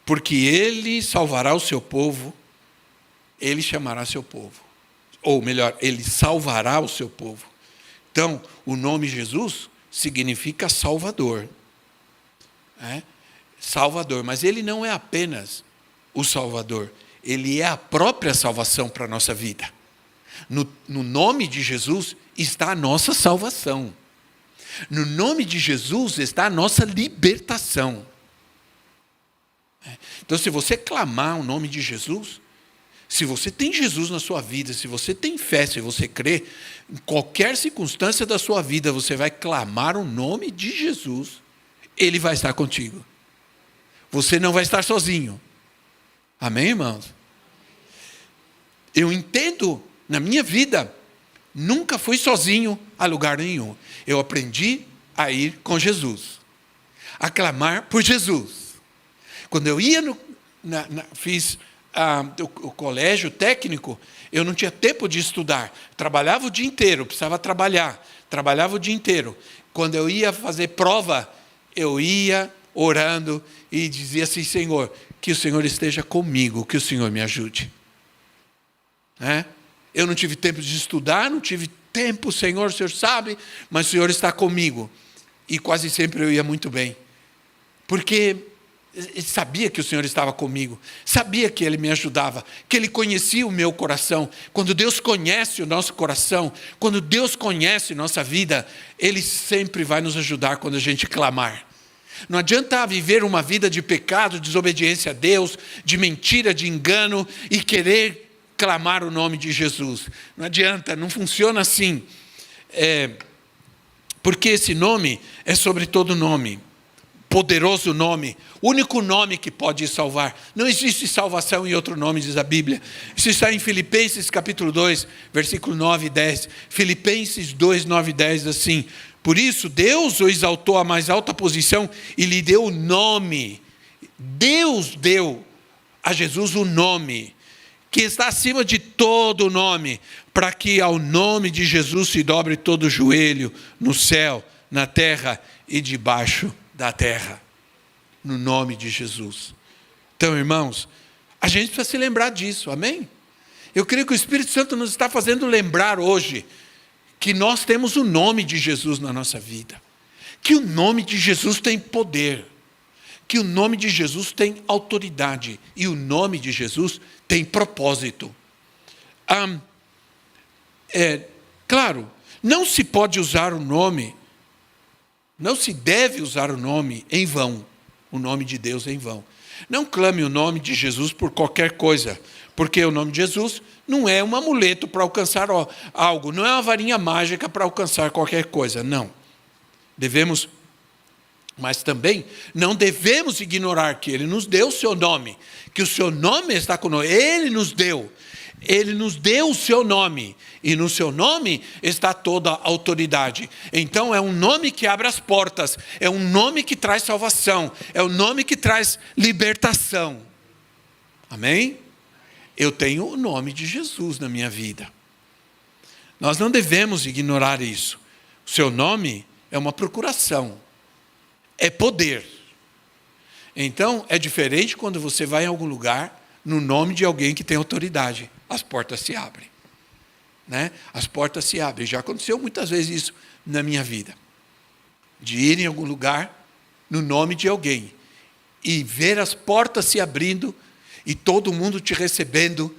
porque ele salvará o seu povo, Ele chamará seu povo. Ou melhor, Ele salvará o seu povo. Então, o nome Jesus significa Salvador. Salvador, mas Ele não é apenas o Salvador. Ele é a própria salvação para a nossa vida. No nome de Jesus está a nossa salvação. No nome de Jesus está a nossa libertação. Então, se você clamar o nome de Jesus, se você tem Jesus na sua vida, se você tem fé, se você crê, em qualquer circunstância da sua vida, você vai clamar o nome de Jesus, Ele vai estar contigo. Você não vai estar sozinho. Amém, irmãos? Eu entendo, na minha vida, nunca fui sozinho a lugar nenhum. Eu aprendi a ir com Jesus, a clamar por Jesus. Quando eu ia, fiz o colégio técnico, eu não tinha tempo de estudar. Trabalhava o dia inteiro, precisava trabalhar. Trabalhava o dia inteiro. Quando eu ia fazer prova, eu ia orando e dizia assim: Senhor, que o Senhor esteja comigo, que o Senhor me ajude. Eu não tive tempo de estudar, não tive tempo, Senhor, o Senhor sabe, mas o Senhor está comigo. E quase sempre eu ia muito bem. Porque eu sabia que o Senhor estava comigo, sabia que Ele me ajudava, que Ele conhecia o meu coração. Quando Deus conhece o nosso coração, quando Deus conhece nossa vida, Ele sempre vai nos ajudar quando a gente clamar. Não adianta viver uma vida de pecado, de desobediência a Deus, de mentira, de engano e querer clamar o nome de Jesus. Não adianta, não funciona assim. Porque esse nome é sobre todo nome. Poderoso nome, único nome que pode salvar. Não existe salvação em outro nome, diz a Bíblia. Isso está em Filipenses capítulo 2, versículo 9 e 10. Filipenses 2, 9 e 10, assim: por isso Deus o exaltou à mais alta posição e lhe deu o nome. Deus deu a Jesus o nome que está acima de todo nome, para que ao nome de Jesus se dobre todo o joelho, no céu, na terra e debaixo da terra, no nome de Jesus. Então, irmãos, a gente precisa se lembrar disso, amém? Eu creio que o Espírito Santo nos está fazendo lembrar hoje que nós temos o nome de Jesus na nossa vida, que o nome de Jesus tem poder, que o nome de Jesus tem autoridade e o nome de Jesus tem propósito. Claro, não se pode usar o nome, não se deve usar o nome em vão, o nome de Deus em vão. Não clame o nome de Jesus por qualquer coisa, porque o nome de Jesus não é um amuleto para alcançar algo, não é uma varinha mágica para alcançar qualquer coisa, não. Mas também não devemos ignorar que Ele nos deu o seu nome, que o seu nome está conosco, Ele nos deu o seu nome, e no seu nome está toda a autoridade. Então é um nome que abre as portas, é um nome que traz salvação, é um nome que traz libertação. Amém? Eu tenho o nome de Jesus na minha vida. Nós não devemos ignorar isso. O seu nome é uma procuração, é poder. Então é diferente quando você vai em algum lugar no nome de alguém que tem autoridade. As portas se abrem. As portas se abrem. Já aconteceu muitas vezes isso na minha vida. De ir em algum lugar no nome de alguém e ver as portas se abrindo e todo mundo te recebendo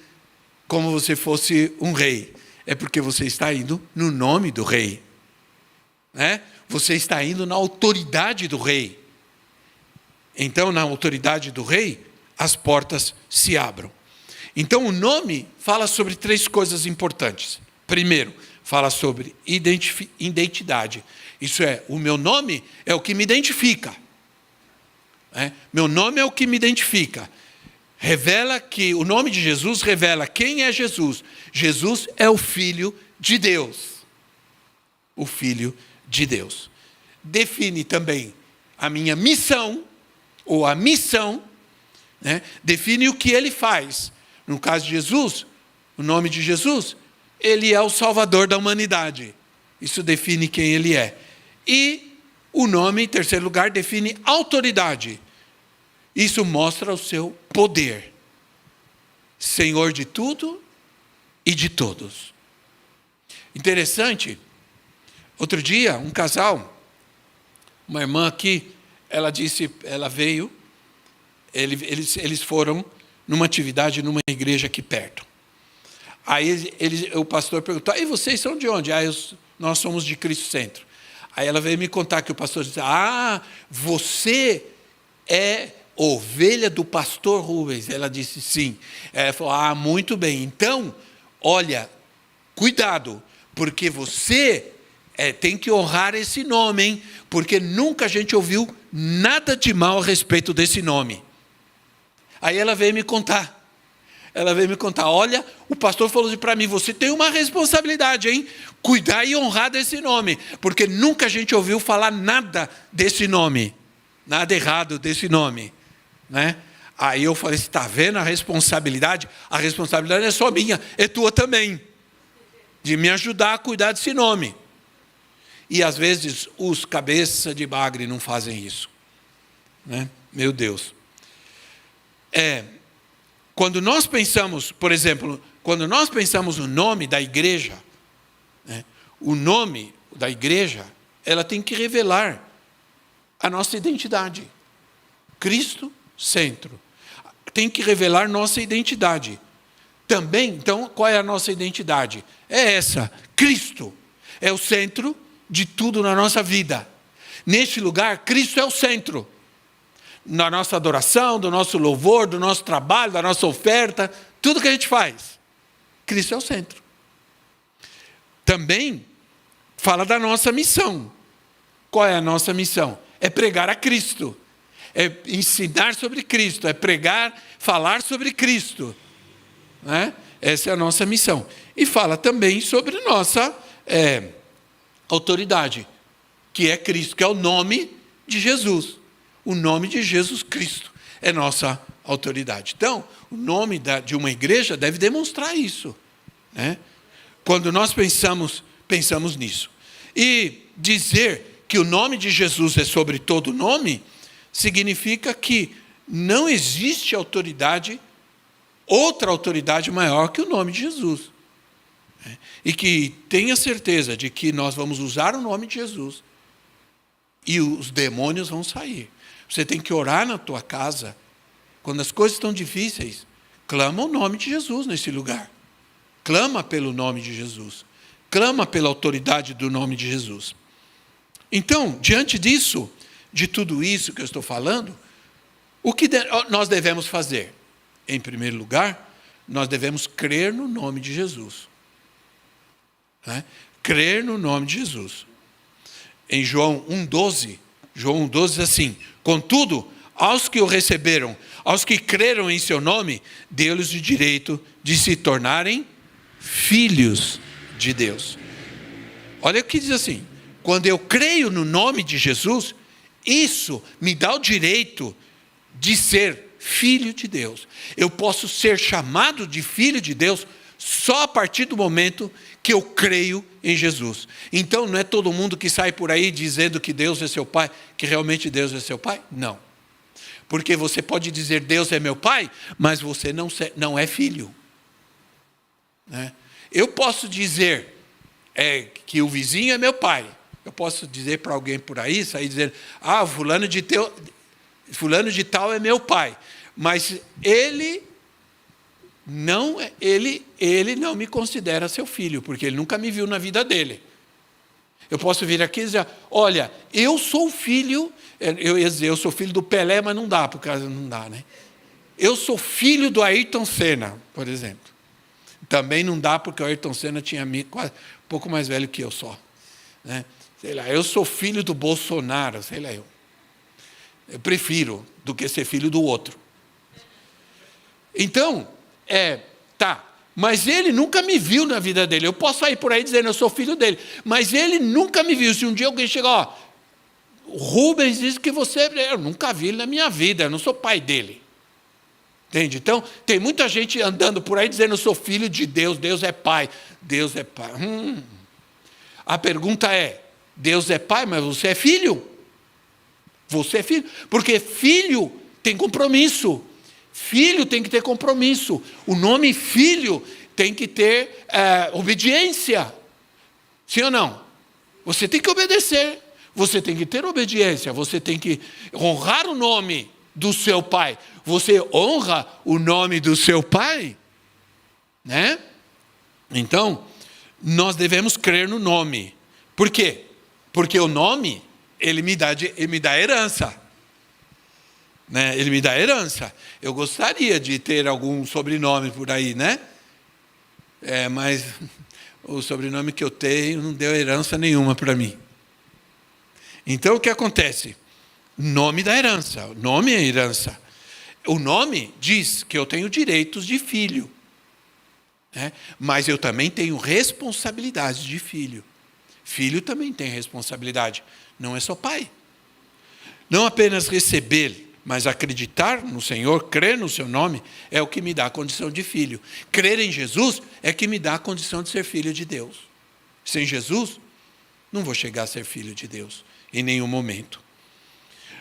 como você fosse um rei. É porque você está indo no nome do rei. Você está indo na autoridade do rei. Então, na autoridade do rei, as portas se abram. Então, o nome fala sobre 3 coisas importantes. Primeiro, fala sobre identidade. Isso é, o meu nome é o que me identifica. Meu nome é o que me identifica. Revela que o nome de Jesus revela quem é Jesus. Jesus é o Filho de Deus. O Filho de Deus. Define também a minha missão, ou a missão, define o que Ele faz. No caso de Jesus, o nome de Jesus, Ele é o Salvador da humanidade. Isso define quem Ele é. E o nome, em terceiro lugar, define autoridade. Isso mostra o seu poder. Senhor de tudo e de todos. Interessante, outro dia, um casal, uma irmã aqui, ela veio, eles foram numa atividade numa igreja aqui perto. Aí o pastor perguntou, e vocês são de onde? Nós somos de Cristo Centro. Aí ela veio me contar que o pastor disse, você é ovelha do pastor Rubens. Ela disse sim. Ela falou, muito bem, então, olha, cuidado, porque você tem que honrar esse nome, hein? Porque nunca a gente ouviu nada de mal a respeito desse nome. Aí ela veio me contar. Olha, o pastor falou para mim, você tem uma responsabilidade, hein? Cuidar e honrar desse nome, porque nunca a gente ouviu falar nada desse nome, nada errado desse nome, né? Aí eu falei, está vendo a responsabilidade? A responsabilidade não é só minha, é tua também, de me ajudar a cuidar desse nome. E às vezes os cabeça de bagre não fazem isso, né? Meu Deus. Quando nós pensamos, por exemplo, no nome da igreja, né, o nome da igreja, ela tem que revelar a nossa identidade. Cristo, centro. Tem que revelar nossa identidade. Também, então, qual é a nossa identidade? É essa, Cristo. É o centro de tudo na nossa vida. Neste lugar, Cristo é o centro. Na nossa adoração, do nosso louvor, do nosso trabalho, da nossa oferta, tudo que a gente faz, Cristo é o centro. Também fala da nossa missão. Qual é a nossa missão? É pregar a Cristo, é ensinar sobre Cristo, é pregar, falar sobre Cristo, né? Essa é a nossa missão. E fala também sobre nossa autoridade, que é Cristo, que é o nome de Jesus. O nome de Jesus Cristo é nossa autoridade. Então, o nome de uma igreja deve demonstrar isso, né? Quando nós pensamos nisso. E dizer que o nome de Jesus é sobre todo nome, significa que não existe outra autoridade maior que o nome de Jesus. E que tenha certeza de que nós vamos usar o nome de Jesus e os demônios vão sair. Você tem que orar na tua casa. Quando as coisas estão difíceis, clama o nome de Jesus nesse lugar. Clama pelo nome de Jesus. Clama pela autoridade do nome de Jesus. Então, diante disso, de tudo isso que eu estou falando, o que nós devemos fazer? Em primeiro lugar, nós devemos crer no nome de Jesus. Né? Crer no nome de Jesus. Em João 1,12, diz assim, contudo, aos que o receberam, aos que creram em seu nome, deu-lhes o direito de se tornarem filhos de Deus. Olha o que diz assim, quando eu creio no nome de Jesus, isso me dá o direito de ser filho de Deus. Eu posso ser chamado de filho de Deus só a partir do momento que eu creio em Jesus. Então, não é todo mundo que sai por aí dizendo que Deus é seu pai, que realmente Deus é seu pai? Não. Porque você pode dizer Deus é meu pai, mas você não é filho. Né? Eu posso dizer que o vizinho é meu pai. Eu posso dizer para alguém por aí, sair dizendo, fulano de tal é meu pai. Mas ele não me considera seu filho, porque ele nunca me viu na vida dele. Eu posso vir aqui e dizer, olha, eu sou filho, eu ia dizer, eu sou filho do Pelé, mas não dá, porque não dá, né? Eu sou filho do Ayrton Senna, por exemplo. Também não dá, porque o Ayrton Senna tinha quase um pouco mais velho que eu só. Né? Sei lá, eu sou filho do Bolsonaro, sei lá eu. Eu prefiro do que ser filho do outro. Então, mas ele nunca me viu na vida dele. Eu posso sair por aí dizendo, eu sou filho dele, mas ele nunca me viu. Se um dia alguém chegar, o Rubens diz que eu nunca vi ele na minha vida, eu não sou pai dele. Entende? Então, tem muita gente andando por aí dizendo, eu sou filho de Deus, Deus é pai. Deus é pai. A pergunta é, Deus é pai, mas você é filho? Você é filho? Porque filho tem compromisso. Filho tem que ter compromisso. O nome filho tem que ter obediência. Sim ou não? Você tem que obedecer. Você tem que ter obediência. Você tem que honrar o nome do seu pai. Você honra o nome do seu pai, né? Então, nós devemos crer no nome. Por quê? Porque o nome, ele me dá herança. Né? Ele me dá herança. Eu gostaria de ter algum sobrenome por aí, né? Mas o sobrenome que eu tenho não deu herança nenhuma para mim. Então, o que acontece? Nome dá herança. O nome é herança. O nome diz que eu tenho direitos de filho. Né? Mas eu também tenho responsabilidades de filho. Filho também tem responsabilidade. Não é só pai. Não apenas receber, mas acreditar no Senhor, crer no seu nome, é o que me dá a condição de filho. Crer em Jesus é que me dá a condição de ser filho de Deus. Sem Jesus, não vou chegar a ser filho de Deus, em nenhum momento.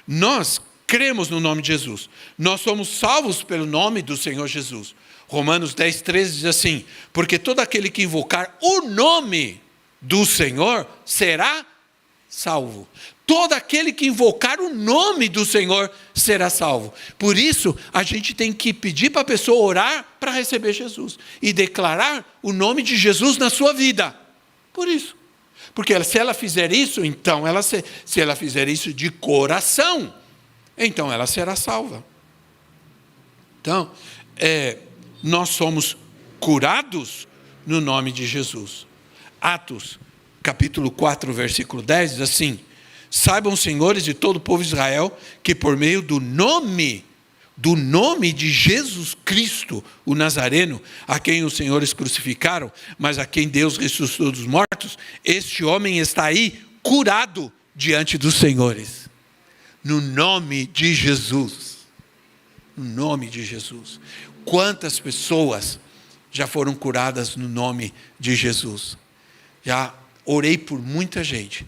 Nós cremos no nome de Jesus. Nós somos salvos pelo nome do Senhor Jesus. Romanos 10:13 diz assim: porque todo aquele que invocar o nome do Senhor será salvo. Todo aquele que invocar o nome do Senhor será salvo. Por isso, a gente tem que pedir para a pessoa orar para receber Jesus. E declarar o nome de Jesus na sua vida. Por isso. Porque se ela fizer isso, então, se ela fizer isso de coração, então ela será salva. Então, nós somos curados no nome de Jesus. Atos, capítulo 4, versículo 10, diz assim: saibam, senhores de todo o povo de Israel, que por meio do nome de Jesus Cristo, o Nazareno, a quem os senhores crucificaram, mas a quem Deus ressuscitou dos mortos, este homem está aí curado diante dos senhores. No nome de Jesus. No nome de Jesus. Quantas pessoas já foram curadas no nome de Jesus? Já orei por muita gente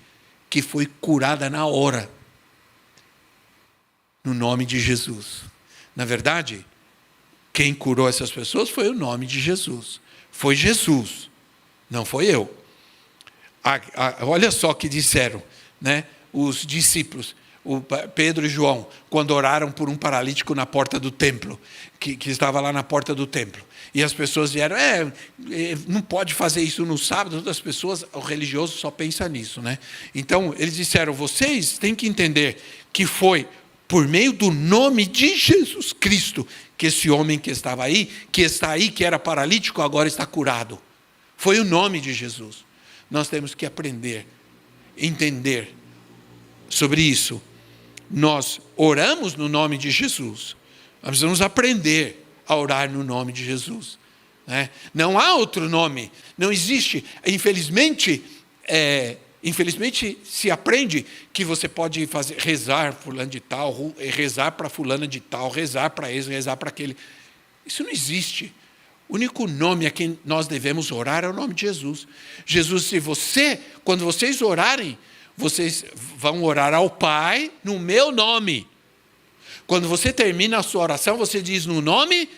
que foi curada na hora, no nome de Jesus. Na verdade, quem curou essas pessoas foi o nome de Jesus. Foi Jesus, não foi eu. Olha só o que disseram, né, os discípulos, Pedro e João, quando oraram por um paralítico na porta do templo, que estava lá na porta do templo. E as pessoas vieram, não pode fazer isso no sábado. Todas as pessoas, o religioso só pensa nisso, né? Então, eles disseram, vocês têm que entender que foi por meio do nome de Jesus Cristo que esse homem que estava aí, que está aí, que era paralítico, agora está curado. Foi o nome de Jesus. Nós temos que aprender, entender sobre isso. Nós oramos no nome de Jesus. Nós precisamos aprender a orar no nome de Jesus. Né? Não há outro nome. Não existe. Infelizmente se aprende que você pode rezar fulano de tal, rezar para fulana de tal, rezar para esse, rezar para aquele. Isso não existe. O único nome a quem nós devemos orar é o nome de Jesus. Jesus, quando vocês orarem, vocês vão orar ao Pai no meu nome. Quando você termina a sua oração, você diz no nome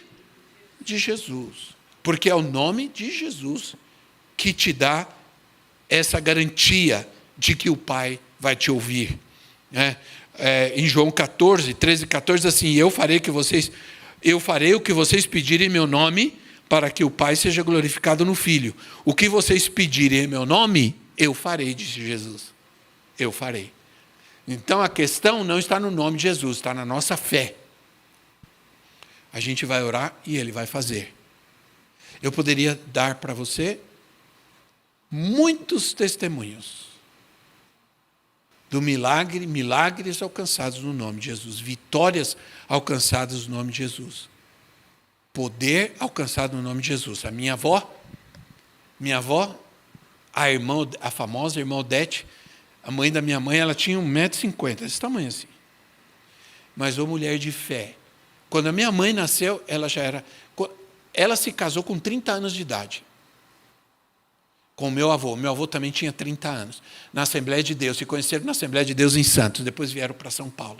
de Jesus. Porque é o nome de Jesus que te dá essa garantia de que o Pai vai te ouvir. Em João 13, 14, assim, eu farei o que vocês pedirem em meu nome, para que o Pai seja glorificado no Filho. O que vocês pedirem em meu nome, eu farei, disse Jesus. Eu farei. Então a questão não está no nome de Jesus, está na nossa fé. A gente vai orar e Ele vai fazer. Eu poderia dar para você muitos testemunhos do milagres alcançados no nome de Jesus, vitórias alcançadas no nome de Jesus, poder alcançado no nome de Jesus. A minha avó, a famosa irmã Odete, a mãe da minha mãe, ela tinha 1,50 m, esse tamanho assim. Mas uma mulher de fé. Quando a minha mãe nasceu, ela se casou com 30 anos de idade. Com o meu avô. Meu avô também tinha 30 anos. Na Assembleia de Deus. Se conheceram na Assembleia de Deus em Santos. Depois vieram para São Paulo.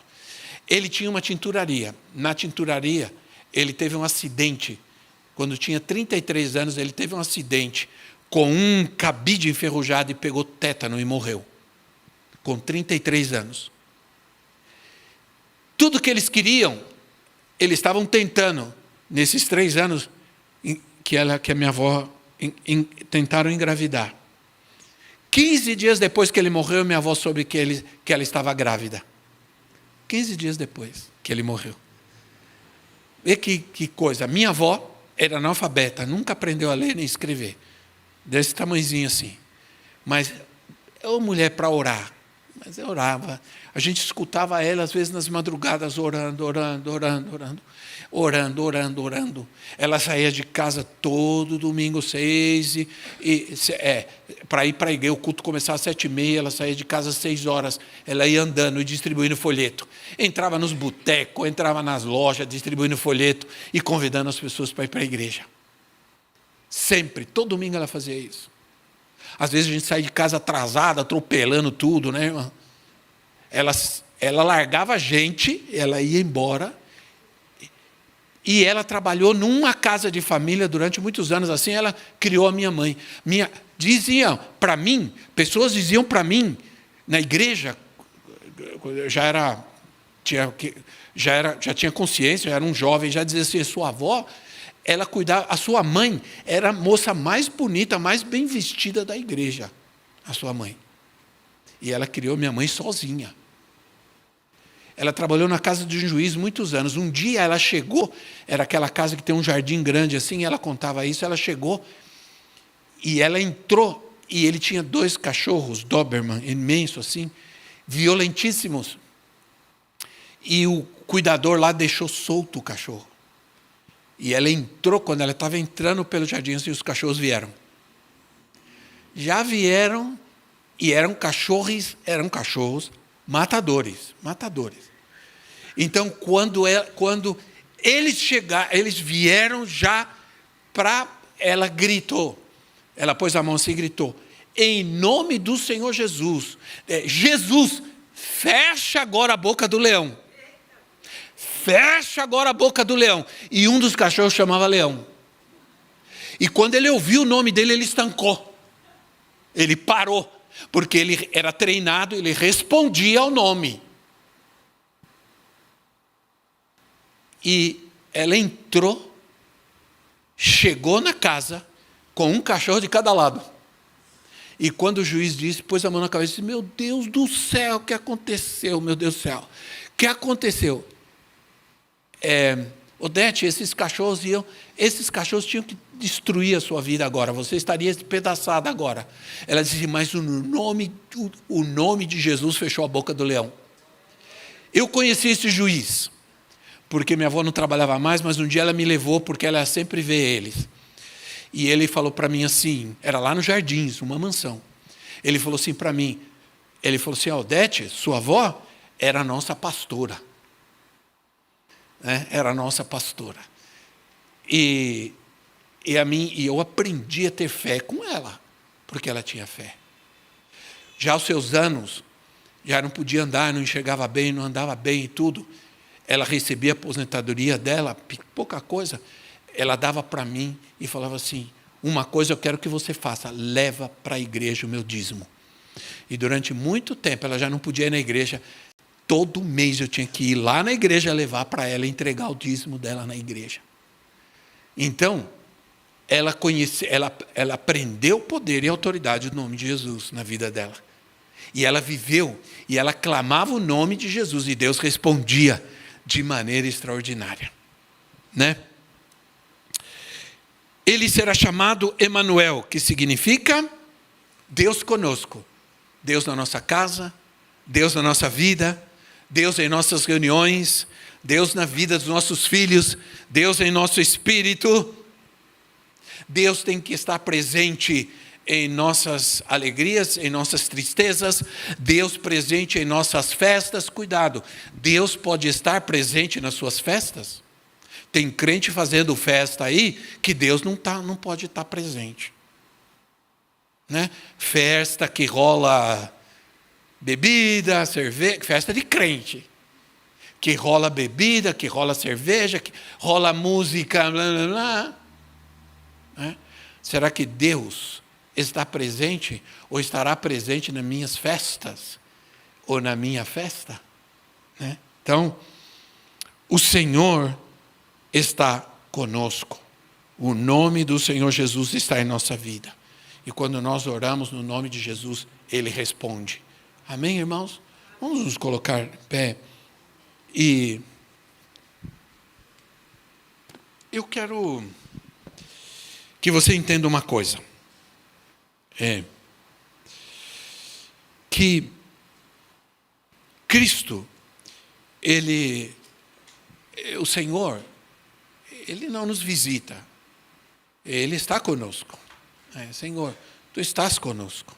Ele tinha uma tinturaria. Na tinturaria, ele teve um acidente. Quando tinha 33 anos, ele teve um acidente com um cabide enferrujado e pegou tétano e morreu. Com 33 anos. Tudo que eles queriam, eles estavam tentando, nesses 3 anos que a minha avó tentaram engravidar. 15 dias depois que ele morreu, minha avó soube que ela estava grávida. 15 dias depois que ele morreu. Vê que coisa. Minha avó era analfabeta, nunca aprendeu a ler nem escrever. Desse tamanhozinho assim. Mas é uma mulher para orar. Mas eu orava. A gente escutava ela, às vezes, nas madrugadas, orando. Ela saía de casa todo domingo, 6, para ir para a igreja. O culto começava às 7h30, ela saía de casa às 6 horas. Ela ia andando e distribuindo folheto. Entrava nos botecos, entrava nas lojas, distribuindo folheto e convidando as pessoas para ir para a igreja. Sempre, todo domingo ela fazia isso. Às vezes a gente saía de casa atrasada, atropelando tudo, né, irmã? Ela largava a gente, ela ia embora, e ela trabalhou numa casa de família durante muitos anos. Assim ela criou a minha mãe. Diziam para mim, pessoas diziam para mim, na igreja, já tinha consciência, já era um jovem, já dizia assim, sua avó, ela cuidava, a sua mãe era a moça mais bonita, mais bem vestida da igreja, a sua mãe. E ela criou minha mãe sozinha. Ela trabalhou na casa de um juiz muitos anos. Um dia ela chegou, era aquela casa que tem um jardim grande assim, ela contava isso, ela chegou e ela entrou e ele tinha 2 cachorros, Doberman, imenso assim, violentíssimos. E o cuidador lá deixou solto o cachorro. E ela entrou, quando ela estava entrando pelo jardim, e os cachorros vieram. Já vieram, e eram cachorros matadores. Então, quando eles chegaram, eles vieram já para... Ela gritou, ela pôs a mão assim e gritou, em nome do Senhor Jesus, Jesus, fecha agora a boca do leão. Fecha agora a boca do leão. E um dos cachorros chamava Leão. E quando ele ouviu o nome dele, ele estancou. Ele parou. Porque ele era treinado, ele respondia ao nome. E ela entrou, chegou na casa, com um cachorro de cada lado. E quando o juiz disse, pôs a mão na cabeça e disse, meu Deus do céu, o que aconteceu, meu Deus do céu? O que aconteceu? Odete, esses cachorros tinham que destruir a sua vida agora, você estaria despedaçada agora. Ela disse, mas o nome de Jesus fechou a boca do leão. Eu conheci esse juiz, porque minha avó não trabalhava mais, mas um dia ela me levou, porque ela sempre vê eles. E ele falou para mim assim, era lá nos Jardins, uma mansão. Ele falou assim para mim, Odete, sua avó era a nossa pastora. Era a nossa pastora. E eu aprendi a ter fé com ela, porque ela tinha fé. Já aos seus anos, já não podia andar, não enxergava bem, não andava bem e tudo. Ela recebia a aposentadoria dela, pouca coisa. Ela dava para mim e falava assim, uma coisa eu quero que você faça, leva para a igreja o meu dízimo. E durante muito tempo, ela já não podia ir na igreja. Todo mês eu tinha que ir lá na igreja levar para ela, entregar o dízimo dela na igreja. Então, ela aprendeu o poder e a autoridade do nome de Jesus na vida dela. E ela viveu, e ela clamava o nome de Jesus, e Deus respondia de maneira extraordinária. Né? Ele será chamado Emanuel, que significa Deus conosco. Deus na nossa casa, Deus na nossa vida, Deus em nossas reuniões, Deus na vida dos nossos filhos, Deus em nosso espírito. Deus tem que estar presente em nossas alegrias, em nossas tristezas, Deus presente em nossas festas. Cuidado, Deus pode estar presente nas suas festas. Tem crente fazendo festa aí que Deus não pode estar presente. Né? Festa que rola bebida, cerveja, festa de crente. que rola bebida, que rola cerveja, que rola música, blá, blá, blá. Né? Será que Deus está presente ou estará presente nas minhas festas ou na minha festa? Né? Então, o Senhor está conosco. O nome do Senhor Jesus está em nossa vida. E quando nós oramos no nome de Jesus, Ele responde. Amém, irmãos? Vamos nos colocar em pé. E eu quero que você entenda uma coisa. Que Cristo, o Senhor, Ele não nos visita. Ele está conosco. Senhor, Tu estás conosco.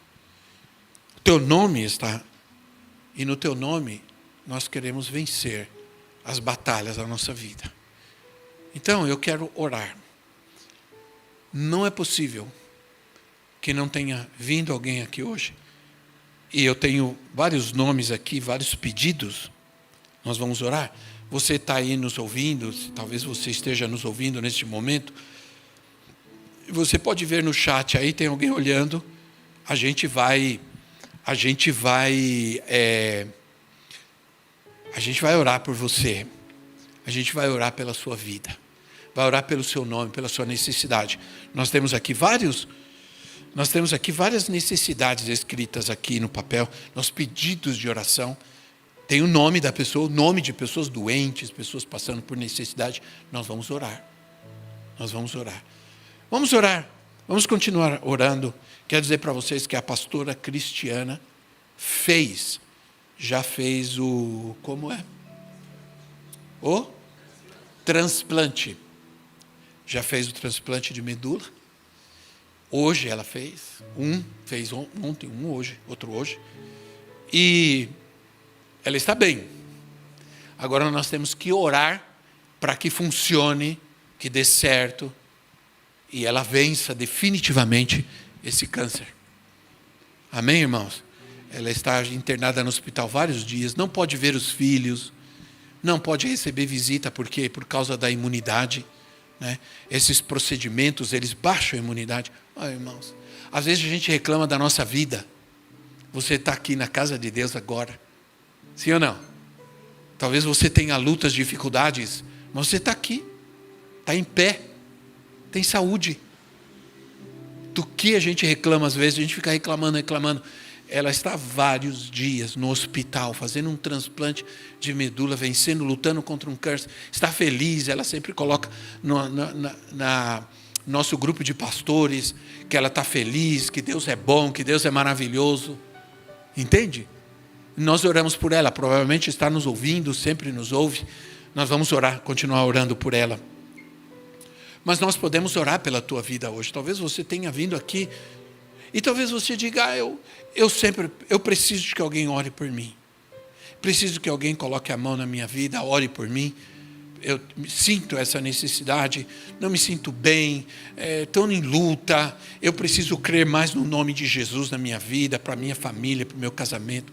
O Teu nome está. E no Teu nome, nós queremos vencer as batalhas da nossa vida. Então, eu quero orar. Não é possível que não tenha vindo alguém aqui hoje. E eu tenho vários nomes aqui, vários pedidos. Nós vamos orar. Você está aí nos ouvindo, talvez você esteja nos ouvindo neste momento. Você pode ver no chat aí, tem alguém olhando. A gente vai orar por você. A gente vai orar pela sua vida. Vai orar pelo seu nome, pela sua necessidade. Nós temos aqui várias necessidades escritas aqui no papel, nos pedidos de oração. Tem o nome da pessoa, o nome de pessoas doentes, pessoas passando por necessidade. Nós vamos orar. Nós vamos orar. Vamos orar. Vamos continuar orando. Quero dizer para vocês que a pastora Cristiana já fez como é? O transplante. Já fez o transplante de medula. Hoje ela fez ontem, hoje, outro hoje. E ela está bem. Agora nós temos que orar para que funcione, que dê certo e ela vença definitivamente esse câncer. Amém, irmãos? Ela está internada no hospital vários dias, não pode ver os filhos, não pode receber visita, por quê? Por causa da imunidade. Né? Esses procedimentos, eles baixam a imunidade. Irmãos, às vezes a gente reclama da nossa vida. Você está aqui na casa de Deus agora. Sim ou não? Talvez você tenha lutas, dificuldades, mas você está aqui, está em pé, tem saúde. Do que a gente reclama às vezes, a gente fica reclamando. Ela está vários dias no hospital, fazendo um transplante de medula, vencendo, lutando contra um câncer. Está feliz, ela sempre coloca no nosso grupo de pastores que ela está feliz, que Deus é bom, que Deus é maravilhoso. Entende? Nós oramos por ela, provavelmente está nos ouvindo, sempre nos ouve. Nós vamos orar, continuar orando por ela. Mas nós podemos orar pela tua vida hoje. Talvez você tenha vindo aqui e talvez você diga, eu preciso de que alguém ore por mim. Preciso que alguém coloque a mão na minha vida, ore por mim. Eu sinto essa necessidade, não me sinto bem, estou em luta. Eu preciso crer mais no nome de Jesus na minha vida, para a minha família, para o meu casamento.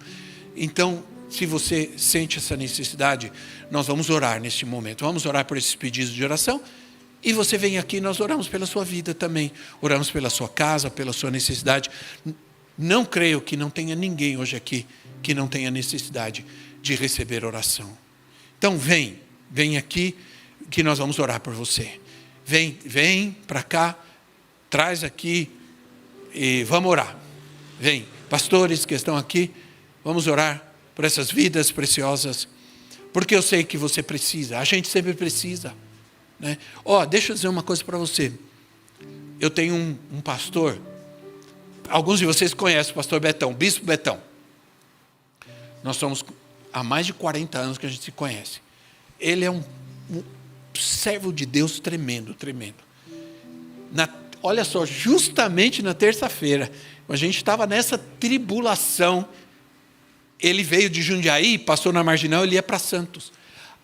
Então, se você sente essa necessidade, nós vamos orar neste momento. Vamos orar por esses pedidos de oração. E você vem aqui, nós oramos pela sua vida também. Oramos pela sua casa, pela sua necessidade. Não creio que não tenha ninguém hoje aqui que não tenha necessidade de receber oração. Então vem aqui que nós vamos orar por você. Vem para cá, traz aqui e vamos orar. Vem, pastores que estão aqui, vamos orar por essas vidas preciosas, porque eu sei que você precisa, a gente sempre precisa. Né? Deixa eu dizer uma coisa para você. Eu tenho um pastor, alguns de vocês conhecem o pastor Betão, Bispo Betão. Nós somos há mais de 40 anos que a gente se conhece. Ele é um servo de Deus tremendo. Olha só, justamente na terça-feira, a gente estava nessa tribulação. Ele veio de Jundiaí, passou na Marginal, ele ia para Santos.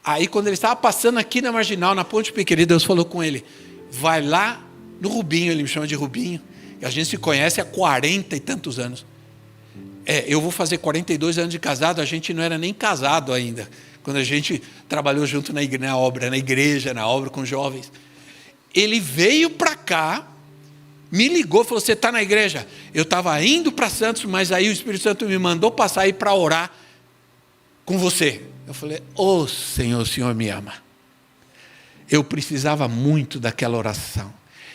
Aí, quando ele estava passando aqui na Marginal, na Ponte Pequena, Deus falou com ele, vai lá no Rubinho, ele me chama de Rubinho, a gente se conhece há 40 e tantos anos. Eu vou fazer 42 anos de casado, a gente não era nem casado ainda, quando a gente trabalhou junto na igreja, na obra com jovens. Ele veio para cá, me ligou, falou, você está na igreja? Eu estava indo para Santos, mas aí o Espírito Santo me mandou passar aí para orar com você. Eu falei, Senhor, o Senhor me ama. Eu precisava muito daquela oração.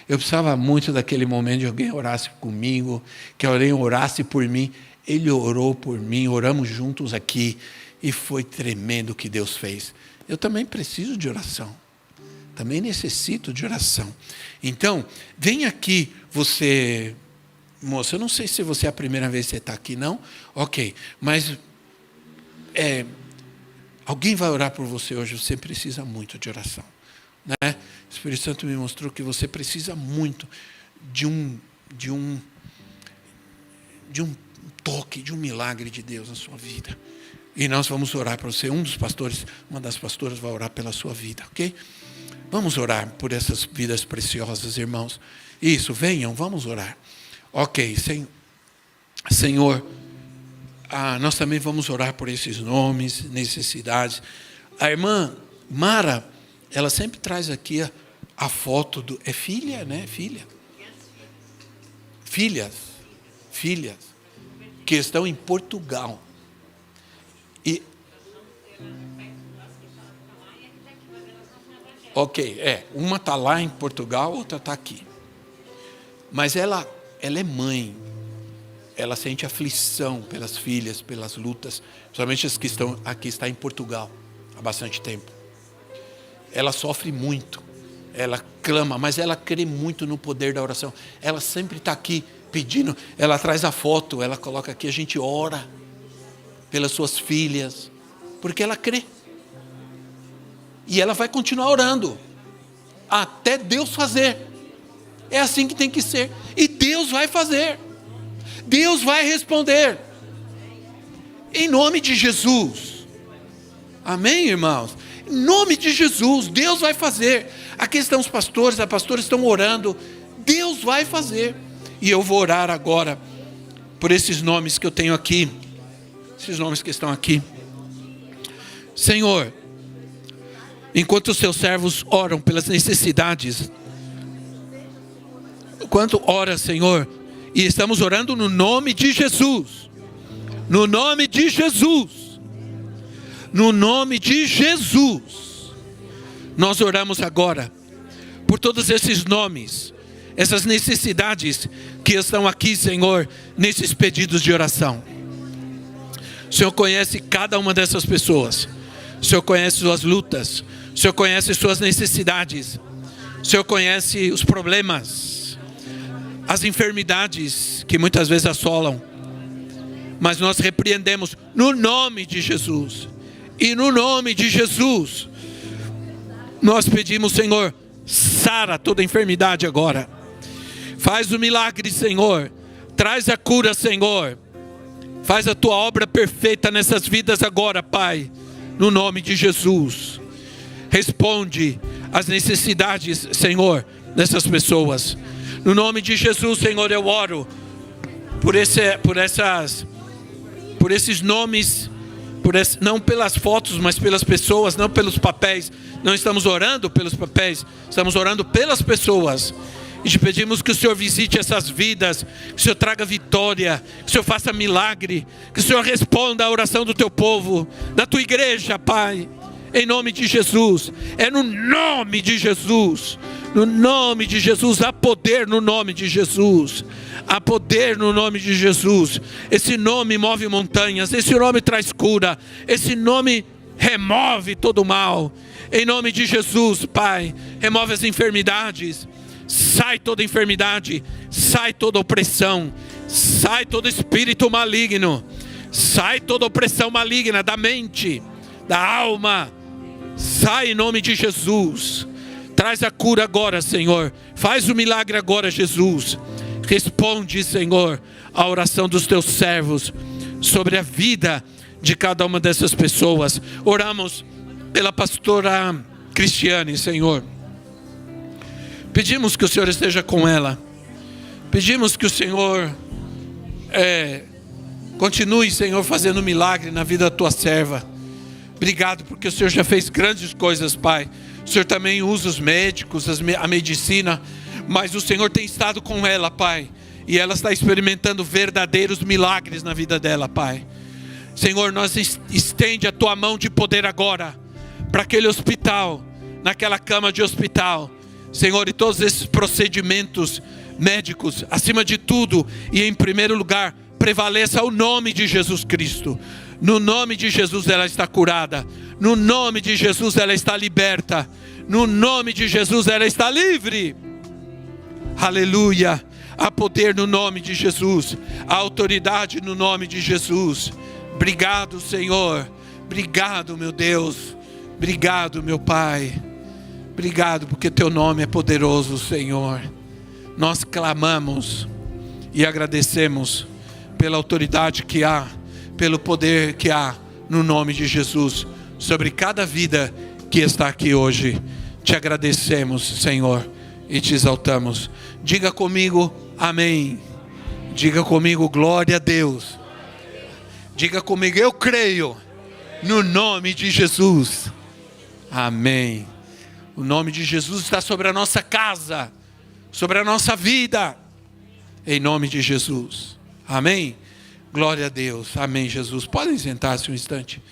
Eu precisava muito daquele momento de alguém orasse comigo, que alguém orasse por mim. Ele orou por mim, oramos juntos aqui, e foi tremendo o que Deus fez. Eu também preciso de oração. Também necessito de oração. Então, vem aqui você, moça, eu não sei se você é a primeira vez que você está aqui, não? Ok, mas alguém vai orar por você hoje, você precisa muito de oração. Né? O Espírito Santo me mostrou que você precisa muito de um toque, de um milagre de Deus na sua vida. E nós vamos orar para você. Uma das pastoras vai orar pela sua vida, ok? Vamos orar por essas vidas preciosas, irmãos. Isso, venham, vamos orar. Ok, Senhor, nós também vamos orar por esses nomes, necessidades. A irmã Mara, ela sempre traz aqui a foto do... É filha, né? Filhas, que estão em Portugal. Ok, uma está lá em Portugal, outra está aqui. Mas ela é mãe. Ela sente aflição pelas filhas, pelas lutas, principalmente as que está em Portugal há bastante tempo. Ela sofre muito, ela clama, mas ela crê muito no poder da oração. Ela sempre está aqui pedindo, ela traz a foto, ela coloca aqui, a gente ora pelas suas filhas, porque ela crê. E ela vai continuar orando, até Deus fazer. É assim que tem que ser. E Deus vai fazer. Deus vai responder. Em nome de Jesus. Amém, irmãos? Em nome de Jesus, Deus vai fazer. Aqui estão os pastores, as pastoras estão orando. Deus vai fazer. E eu vou orar agora por esses nomes que eu tenho aqui. Esses nomes que estão aqui. Senhor, enquanto os seus servos oram pelas necessidades, enquanto ora, Senhor, e estamos orando no nome de Jesus, no nome de Jesus, no nome de Jesus, nós oramos agora, por todos esses nomes, essas necessidades que estão aqui, Senhor, nesses pedidos de oração. O Senhor conhece cada uma dessas pessoas, o Senhor conhece suas lutas, o Senhor conhece suas necessidades, o Senhor conhece os problemas, as enfermidades que muitas vezes assolam, mas nós repreendemos no nome de Jesus, e no nome de Jesus, nós pedimos, Senhor, sara toda enfermidade agora, faz o milagre, Senhor, traz a cura, Senhor, faz a tua obra perfeita nessas vidas agora, Pai, no nome de Jesus. Responde às necessidades, Senhor, dessas pessoas. No nome de Jesus, Senhor, eu oro por esses nomes, não pelas fotos, mas pelas pessoas, não pelos papéis. Não estamos orando pelos papéis, estamos orando pelas pessoas. E te pedimos que o Senhor visite essas vidas, que o Senhor traga vitória, que o Senhor faça milagre, que o Senhor responda a oração do teu povo, da tua igreja, Pai. Em nome de Jesus, é no nome de Jesus, no nome de Jesus, há poder no nome de Jesus, há poder no nome de Jesus. Esse nome move montanhas, esse nome traz cura, esse nome remove todo o mal. Em nome de Jesus, Pai, remove as enfermidades, sai toda enfermidade, sai toda opressão, sai todo espírito maligno, sai toda opressão maligna da mente, da alma. Sai em nome de Jesus. Traz a cura agora, Senhor. Faz o milagre agora, Jesus. Responde, Senhor, a oração dos teus servos sobre a vida de cada uma dessas pessoas. Oramos pela pastora Cristiane, Senhor. Pedimos que o Senhor esteja com ela. Pedimos que o Senhor continue, Senhor, fazendo milagre na vida da tua serva. Obrigado porque o Senhor já fez grandes coisas, Pai. O Senhor também usa os médicos, a medicina, mas o Senhor tem estado com ela, Pai. E ela está experimentando verdadeiros milagres na vida dela, Pai. Senhor, nós estende a Tua mão de poder agora para aquele hospital, naquela cama de hospital. Senhor, e todos esses procedimentos médicos, acima de tudo e em primeiro lugar, prevaleça o nome de Jesus Cristo. No nome de Jesus ela está curada. No nome de Jesus ela está liberta. No nome de Jesus ela está livre. Aleluia. Há poder no nome de Jesus. Há autoridade no nome de Jesus. Obrigado, Senhor. Obrigado, meu Deus. Obrigado, meu Pai. Obrigado porque Teu nome é poderoso, Senhor. Nós clamamos e agradecemos pela autoridade que há, pelo poder que há no nome de Jesus sobre cada vida que está aqui hoje. Te agradecemos, Senhor, e te exaltamos. Diga comigo, amém. Diga comigo, glória a Deus. Diga comigo, eu creio no nome de Jesus. Amém. O nome de Jesus está sobre a nossa casa, sobre a nossa vida, em nome de Jesus. Amém. Glória a Deus. Amém, Jesus. Podem sentar-se um instante.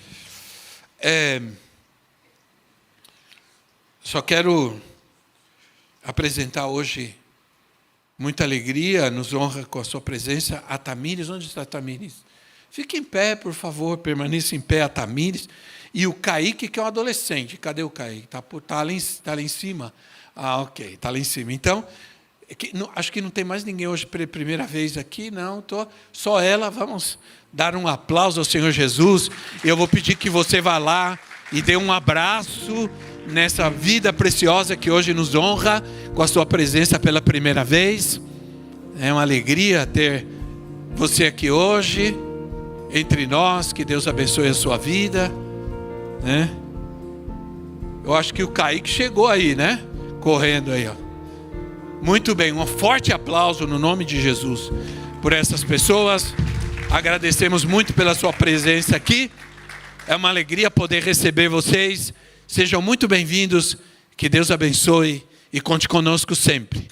Só quero apresentar hoje, muita alegria, nos honra com a sua presença, a Tamires. Onde está a Tamires? Fique em pé, por favor, permaneça em pé, a Tamires. E o Kaique, que é um adolescente. Cadê o Kaique? Está lá em cima. Ah, ok, está lá em cima. Então, acho que não tem mais ninguém hoje pela primeira vez aqui, não. Só ela. Vamos dar um aplauso ao Senhor Jesus. Eu vou pedir que você vá lá e dê um abraço nessa vida preciosa que hoje nos honra com a sua presença pela primeira vez. É uma alegria ter você aqui hoje, entre nós. Que Deus abençoe a sua vida. Eu acho que o Kaique chegou aí, né? Correndo aí, ó. Muito bem, um forte aplauso no nome de Jesus por essas pessoas. Agradecemos muito pela sua presença aqui. É uma alegria poder receber vocês. Sejam muito bem-vindos. Que Deus abençoe e conte conosco sempre.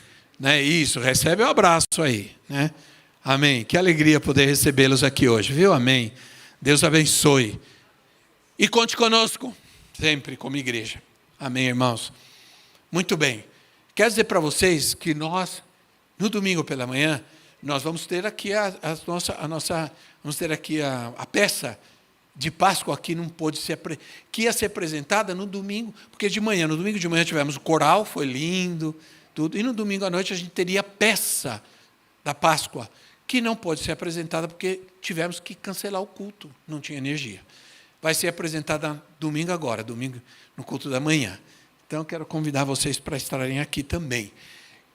Isso, recebe um abraço aí, né? Amém. Que alegria poder recebê-los aqui hoje, viu? Amém. Deus abençoe. E conte conosco sempre como igreja. Amém, irmãos? Muito bem. Quero dizer para vocês que nós, no domingo pela manhã, nós vamos ter aqui vamos ter aqui a peça de Páscoa que não pôde ser, que ia ser apresentada no domingo, porque no domingo de manhã tivemos o coral, foi lindo, tudo, e no domingo à noite a gente teria a peça da Páscoa, que não pôde ser apresentada porque tivemos que cancelar o culto, não tinha energia. Vai ser apresentada domingo agora, domingo no culto da manhã. Então, quero convidar vocês para estarem aqui também.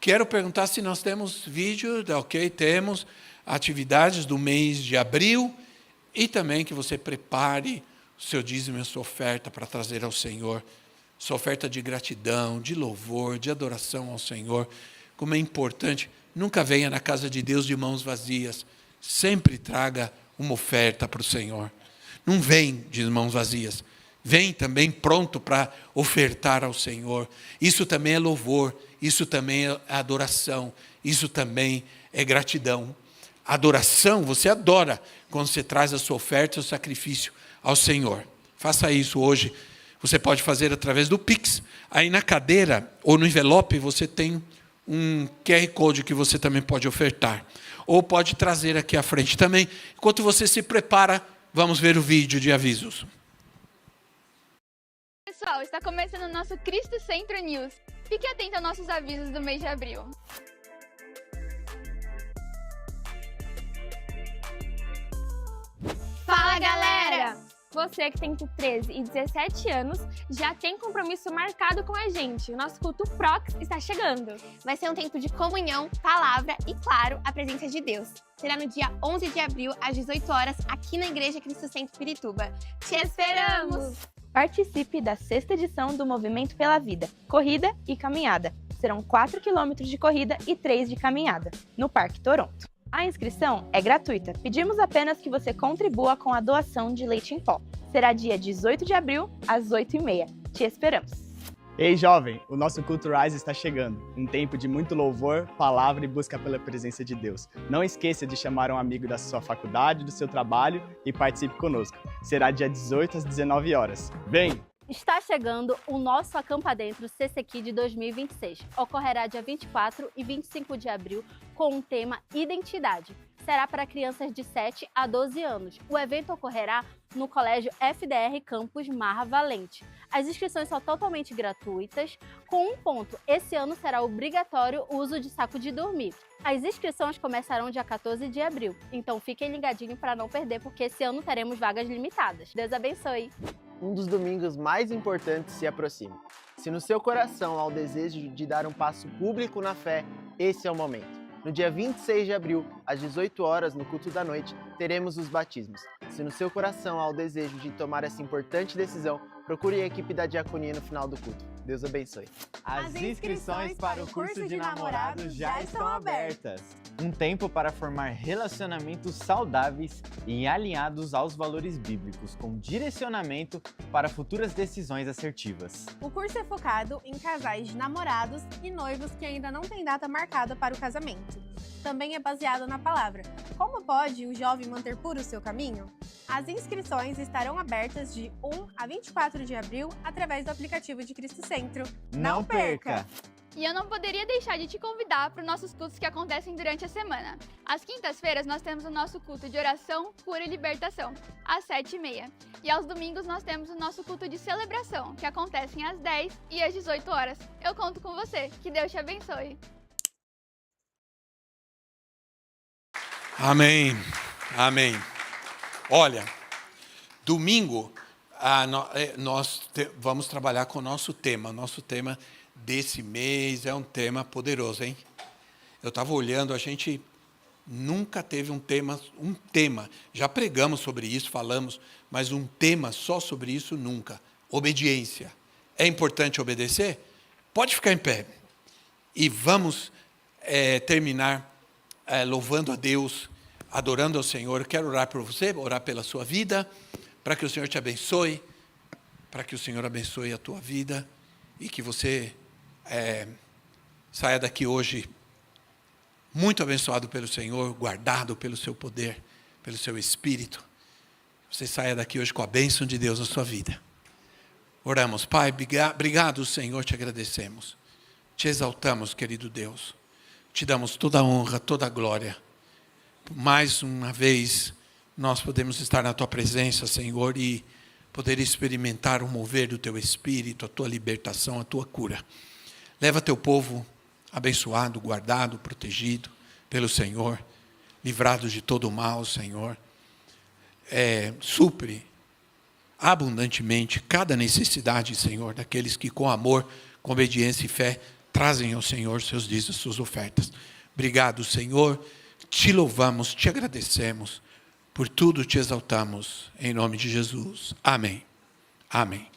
Quero perguntar se nós temos vídeo, ok? Temos atividades do mês de abril e também que você prepare o seu dízimo e a sua oferta para trazer ao Senhor. Sua oferta de gratidão, de louvor, de adoração ao Senhor. Como é importante, nunca venha na casa de Deus de mãos vazias. Sempre traga uma oferta para o Senhor. Não vem de mãos vazias. Vem também pronto para ofertar ao Senhor. Isso também é louvor. Isso também é adoração. Isso também é gratidão. Adoração, você adora quando você traz a sua oferta, o sacrifício ao Senhor. Faça isso hoje. Você pode fazer através do Pix. Aí na cadeira ou no envelope você tem um QR Code que você também pode ofertar. Ou pode trazer aqui à frente também. Enquanto você se prepara, vamos ver o vídeo de avisos.
Pessoal, está começando o nosso Cristo Centro News. Fique atento aos nossos avisos do mês de abril. Fala, galera!
Você que tem entre 13 e 17 anos já tem compromisso marcado com a gente. O nosso culto Prox está chegando.
Vai ser um tempo de comunhão, palavra e, claro, a presença de Deus. Será no dia 11 de abril, às 18 horas, aqui na Igreja Cristo Centro Pirituba. Te esperamos!
Participe da 6ª edição do Movimento pela Vida, corrida e caminhada. Serão 4 quilômetros de corrida e 3 de caminhada, no Parque Toronto. A inscrição é gratuita. Pedimos apenas que você contribua com a doação de leite em pó. Será dia 18 de abril, às 8h30. Te esperamos!
Ei, jovem, o nosso Culto Rise está chegando. Um tempo de muito louvor, palavra e busca pela presença de Deus. Não esqueça de chamar um amigo da sua faculdade, do seu trabalho e participe conosco. Será dia 18 às 19 horas. Vem!
Está chegando o nosso Acampa Dentro CCQ de 2026. Ocorrerá dia 24 e 25 de abril com o tema Identidade. Será para crianças de 7 a 12 anos. O evento ocorrerá no Colégio FDR Campus Marra Valente. As inscrições são totalmente gratuitas, com um ponto: esse ano será obrigatório o uso de saco de dormir. As inscrições começarão dia 14 de abril, então fiquem ligadinhos para não perder, porque esse ano teremos vagas limitadas. Deus abençoe!
Um dos domingos mais importantes se aproxima. Se no seu coração há o desejo de dar um passo público na fé, esse é o momento. No dia 26 de abril, às 18 horas, no culto da noite, teremos os batismos. Se no seu coração há o desejo de tomar essa importante decisão, procure a equipe da diaconia no final do culto. Deus abençoe.
As inscrições para o curso de namorados já estão abertas. Um tempo para formar relacionamentos saudáveis e alinhados aos valores bíblicos, com direcionamento para futuras decisões assertivas.
O curso é focado em casais de namorados e noivos que ainda não têm data marcada para o casamento. Também é baseado na palavra. Como pode o jovem manter puro o seu caminho? As inscrições estarão abertas de 1 a 24 de abril através do aplicativo de Cristo Centro.
Não perca!
E eu não poderia deixar de te convidar para os nossos cultos que acontecem durante a semana. Às quintas-feiras nós temos o nosso culto de oração, cura e libertação, às 7h30. E aos domingos nós temos o nosso culto de celebração, que acontecem às 10 e às 18 horas. Eu conto com você. Que Deus te abençoe.
Amém, amém. Olha, domingo nós vamos trabalhar com o nosso tema. Nosso tema desse mês é um tema poderoso, hein? Eu estava olhando, a gente nunca teve um tema, já pregamos sobre isso, falamos, mas um tema só sobre isso nunca. Obediência. É importante obedecer? Pode ficar em pé. E vamos terminar louvando a Deus, adorando ao Senhor. Quero orar por você, orar pela sua vida, para que o Senhor te abençoe, para que o Senhor abençoe a tua vida e que você saia daqui hoje muito abençoado pelo Senhor, guardado pelo seu poder, pelo seu Espírito. Você saia daqui hoje com a bênção de Deus na sua vida. Oramos. Pai, obrigado, Senhor, te agradecemos. Te exaltamos, querido Deus. Te damos toda a honra, toda a glória. Mais uma vez, nós podemos estar na tua presença, Senhor, e poder experimentar o mover do teu Espírito, a tua libertação, a tua cura. Leva teu povo abençoado, guardado, protegido pelo Senhor, livrado de todo o mal, Senhor. Supre abundantemente cada necessidade, Senhor, daqueles que com amor, com obediência e fé trazem ao Senhor seus dízimos, suas ofertas. Obrigado, Senhor. Te louvamos, te agradecemos. Por tudo te exaltamos. Em nome de Jesus. Amém. Amém.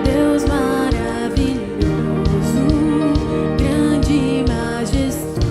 Deus maravilhoso, grande e majestoso.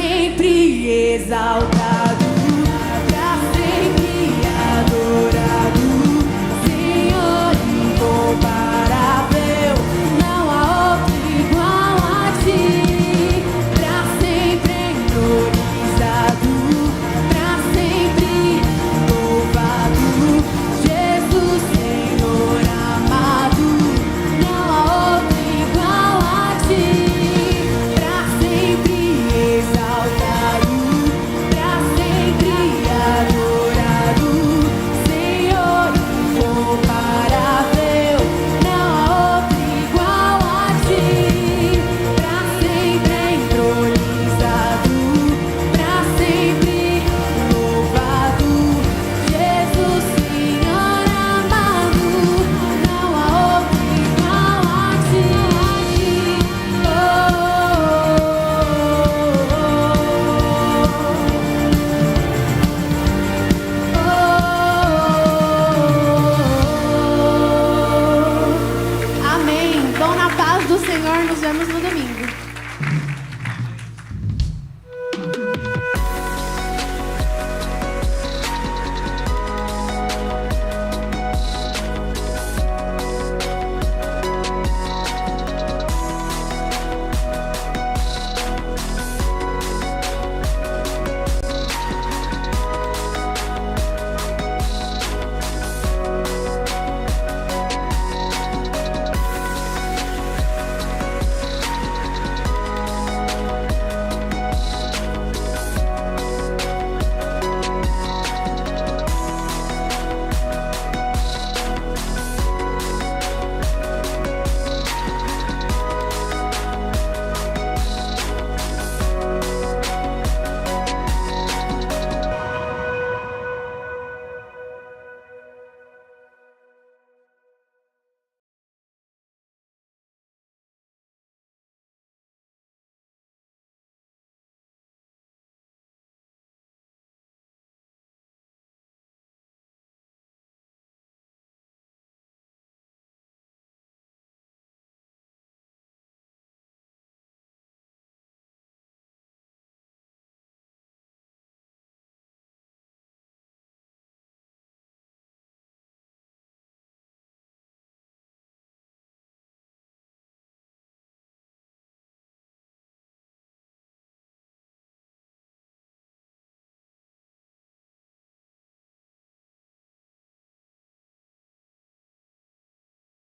sempre exaltar.